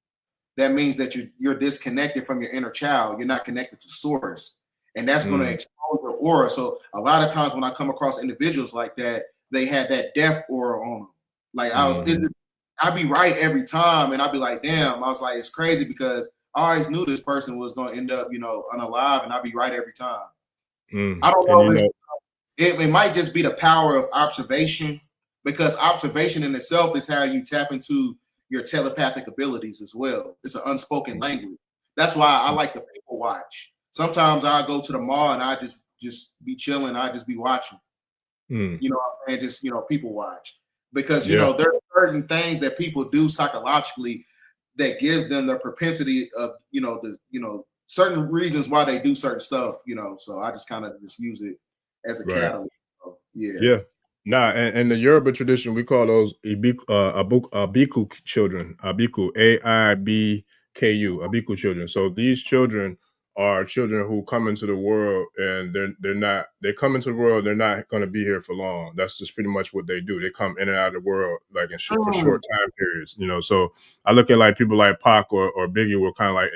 that means that you're disconnected from your inner child. You're not connected to source. And that's going to expose your aura. So a lot of times when I come across individuals like that, they had that death aura on them. Like I'd be right every time. And I'd be like, damn, I was like, it's crazy because I always knew this person was going to end up, unalive. And I'd be right every time. I don't know. It might just be the power of observation, because observation in itself is how you tap into your telepathic abilities as well. It's an unspoken language. That's why I like to people watch. Sometimes I go to the mall and I just be chilling. I just be watching, and just, people watch, because, there are certain things that people do psychologically that gives them the propensity of, certain reasons why they do certain stuff, so I just kind of just use it as a catalyst. So, yeah. Nah, and the Yoruba tradition, we call those Abiku children. Abiku, Aibku, Abiku children. So these children are children who come into the world and they come into the world, they're not going to be here for long. That's just pretty much what they do. They come in and out of the world like for short time periods, So I look at like people like Pac or Biggie were kind of like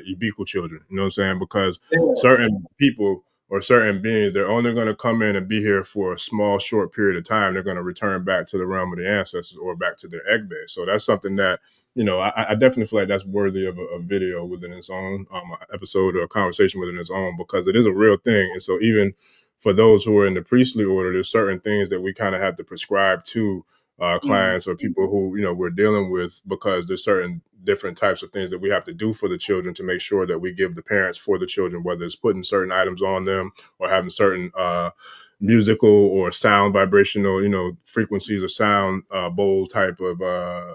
Ibiku children, you know what I'm saying? Because certain people or certain beings, they're only going to come in and be here for a small, short period of time. They're going to return back to the realm of the ancestors or back to their egg base. So that's something that, I definitely feel like that's worthy of a video within its own, episode or a conversation within its own, because it is a real thing. And so even for those who are in the priestly order, there's certain things that we kind of have to prescribe to clients or people who, we're dealing with, because there's certain different types of things that we have to do for the children to make sure that we give the parents for the children, whether it's putting certain items on them or having certain musical or sound vibrational, frequencies or sound bowl type of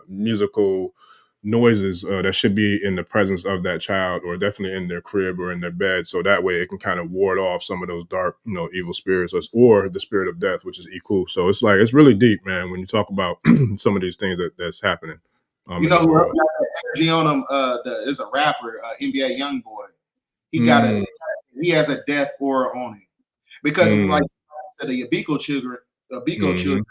musical noises that should be in the presence of that child, or definitely in their crib or in their bed, so that way it can kind of ward off some of those dark, evil spirits, or the spirit of death, which is Iku. So it's like, it's really deep, man, when you talk about some of these things that's happening. Who got the energy on him? There's a rapper, NBA Youngboy. He has a death aura on him, because like I said, the Abiku children,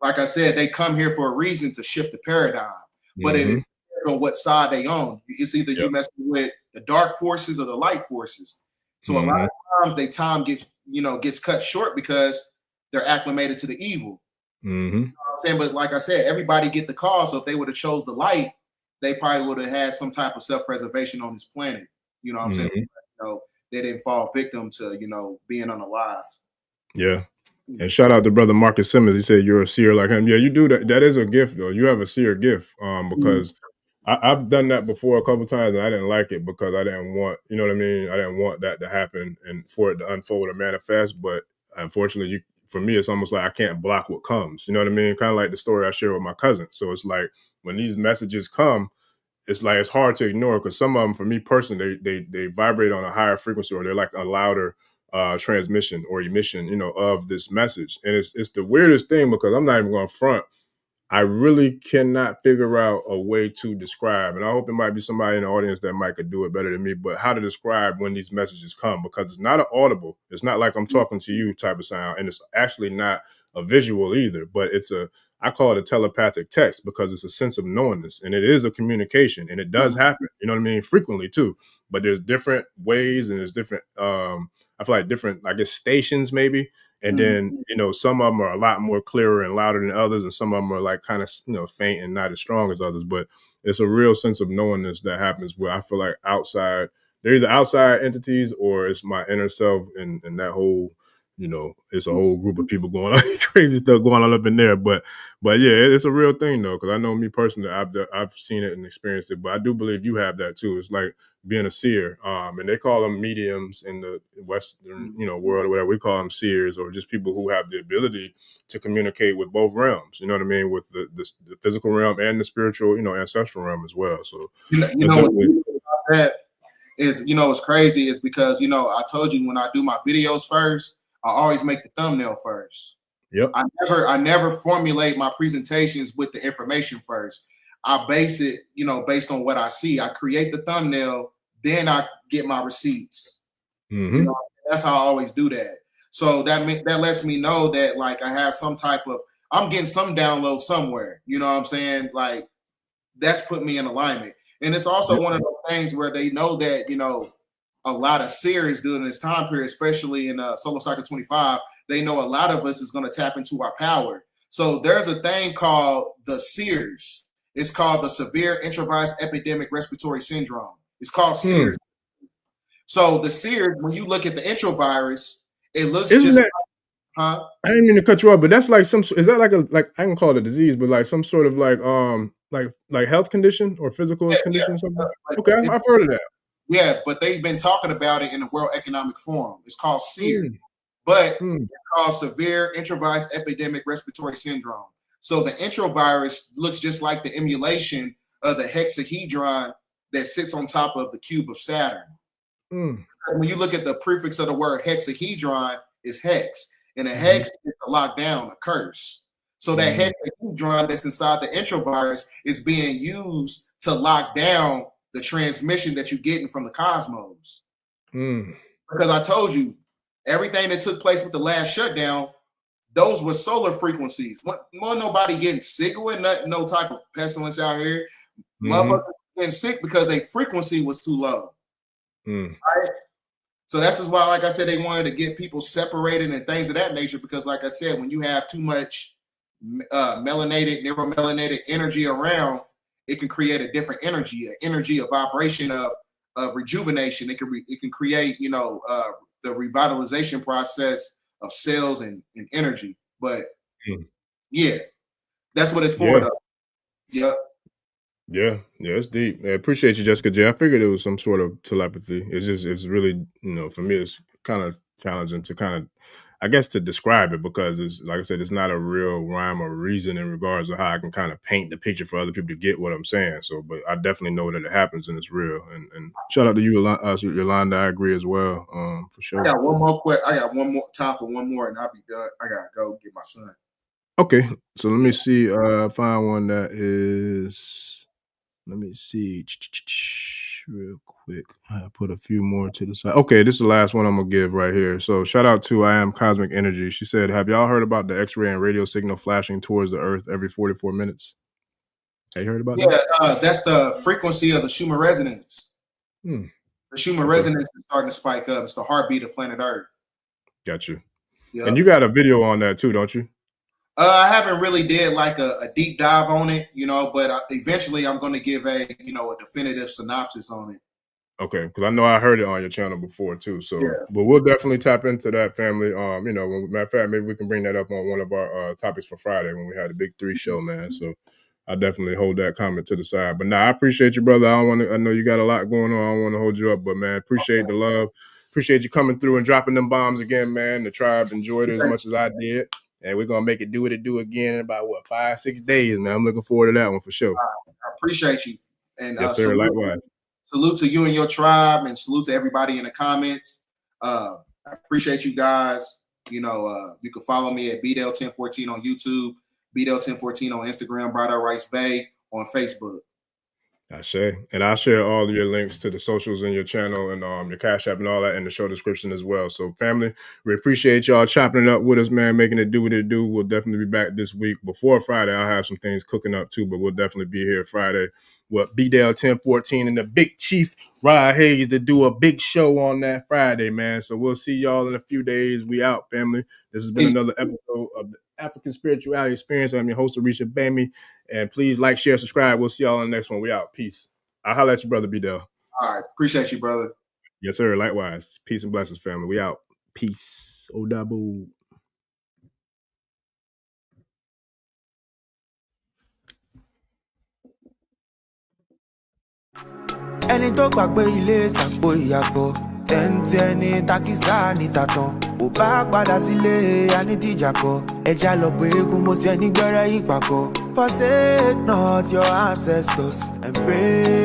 like I said, they come here for a reason to shift the paradigm, but it on what side they on. It's either you messing with the dark forces or the light forces. So a lot of times they time gets cut short because they're acclimated to the evil. You know what I'm saying? But like I said, everybody get the call. So if they would have chose the light, they probably would have had some type of self-preservation on this planet. You know what I'm saying? They didn't fall victim to, being unalive. Yeah. And shout out to brother Marcus Simmons. He said you're a seer like him. Yeah, you do that. That is a gift, though. You have a seer gift. Because I've done that before a couple times and I didn't like it, because I didn't want, I didn't want that to happen and for it to unfold and manifest. But unfortunately, for me, it's almost like I can't block what comes. You know what I mean? Kind of like the story I share with my cousin. So it's like when these messages come, it's like it's hard to ignore, because some of them, for me personally, they vibrate on a higher frequency, or they're like a louder transmission or emission, of this message. And it's the weirdest thing, because I'm not even going to front. I really cannot figure out a way to describe, and I hope it might be somebody in the audience that might could do it better than me, but how to describe when these messages come, because it's not an audible. It's not like I'm talking to you type of sound, and it's actually not a visual either, but I call it a telepathic text because it's a sense of knowingness, and it is a communication, and it does happen, you know what I mean, frequently too, but there's different ways, and there's different, I feel like different, I guess, stations maybe. And then, you know, some of them are a lot more clearer and louder than others. And some of them are like kind of, you know, faint and not as strong as others. But it's a real sense of knowingness that happens where I feel like they're either outside entities or it's my inner self and that whole, you know, it's a whole group of people going on crazy stuff going on up in there. But yeah, it's a real thing though. Cause I know me personally, I've seen it and experienced it, but I do believe you have that too. It's like being a seer, and they call them mediums in the Western, you know, world or whatever. We call them seers, or just people who have the ability to communicate with both realms. You know what I mean, with the physical realm and the spiritual, you know, ancestral realm as well. So you know about that is, you know, what's crazy is because, you know, I told you when I do my videos first, I always make the thumbnail first. Yep. I never formulate my presentations with the information first. I base it, you know, based on what I see. I create the thumbnail, then I get my receipts. You know, that's how I always do that. So that lets me know that like I have some type of, I'm getting some download somewhere. You know what I'm saying? Like that's put me in alignment. And it's also one of those things where they know that, you know, a lot of series during this time period, especially in Solar Cycle 25, they know a lot of us is going to tap into our power. So there's a thing called the SEIRS. It's called the Severe Intravirus Epidemic Respiratory Syndrome. It's called SEIRS. So the SEIRS, when you look at the introvirus, it looks I didn't mean to cut you off, but that's like is that like I can call it a disease, but like some sort of like health condition or physical condition or something? Okay, I've heard of that. Yeah, but they've been talking about it in the World Economic Forum. It's called SEIRS, but it's called Severe Intravirus Epidemic Respiratory Syndrome. So the introvirus looks just like the emulation of the hexahedron that sits on top of the cube of Saturn. When you look at the prefix of the word hexahedron, is hex, and a hex is a lockdown, a curse. So that hexahedron that's inside the introvirus is being used to lock down the transmission that you're getting from the cosmos. Because I told you, everything that took place with the last shutdown, those were solar frequencies. Wasn't nobody getting sick with no type of pestilence out here. Motherfuckers getting sick because their frequency was too low. Right? So that's just why, like I said, they wanted to get people separated and things of that nature. Because, like I said, when you have too much neuromelanated energy around, it can create a different energy, a vibration of rejuvenation. It can create, you know, the revitalization process of cells and energy. But yeah, that's what it's for. Though. Yeah, it's deep. I appreciate you, Jessica J. I figured it was some sort of telepathy. It's really, you know, for me, it's kind of challenging to kind of, I guess, to describe it, because it's, like I said, it's not a real rhyme or reason in regards to how I can kind of paint the picture for other people to get what I'm saying. So, but I definitely know that it happens and it's real. And shout out to you, Yolanda. I agree as well, for sure. I got one more time for one more, and I'll be done. I gotta go get my son. Okay, so let me see. Find one that is. Let me see real quick. I put a few more to the side. Okay, this is the last one I'm gonna give right here. So shout out to I Am Cosmic Energy. She said, have y'all heard about the X-ray and radio signal flashing towards the Earth every 44 minutes? Have you heard about that? Yeah, that's the frequency of the Schumann resonance. The Schumann resonance is starting to spike up. It's the heartbeat of planet Earth. Got you. Yep. And you got a video on that too, don't you? I haven't really did like a deep dive on it, you know, but eventually I'm going to give a definitive synopsis on it. Okay, because I know I heard it on your channel before too. So, but we'll definitely tap into that, family. You know, matter of fact, maybe we can bring that up on one of our topics for Friday when we had the Big 3 show, man. So I definitely hold that comment to the side. But I appreciate you, brother. I know you got a lot going on. I don't want to hold you up, but man, appreciate the love. Appreciate you coming through and dropping them bombs again, man. The tribe enjoyed it as much as I did. And we're gonna make it do again in about 5-6 days, man. I'm looking forward to that one for sure. I appreciate you. And yes, sir. Likewise. Salute to you and your tribe, and salute to everybody in the comments. I appreciate you guys. You know, you can follow me at Bdell 1014 on YouTube. Bdell 1014 on Instagram, Bridal Rice Bay on Facebook. And I'll share all of your links to the socials in your channel and your Cash App and all that in the show description as well. So family, we appreciate y'all chopping it up with us, man, making it do what it do. We'll definitely be back this week. Before Friday, I'll have some things cooking up too, but we'll definitely be here Friday with Bdell 1014 and the Big Chief Rod Hayes to do a big show on that Friday, man. So we'll see y'all in a few days. We out, family. This has been another episode of the African Spirituality Experience. I'm your host, Orisha Gbemi. And please like, share, subscribe. We'll see y'all on the next one. We out. Peace. I'll holler at you, brother Bdell. All right. Appreciate you, brother. Yes, sir. Likewise. Peace and blessings, family. We out. Peace. Odabu. ẹni tó gbàgbé ilé sàpò ìyàgbọ́ tẹ́ǹtì ẹni takísà ní tàtàn ò bá padà sílé anítìjàkọ ẹja lọ pé eégún mo sì ẹni gbẹ́rẹ́ ìpàkọ́ forsake not your ancestors and pray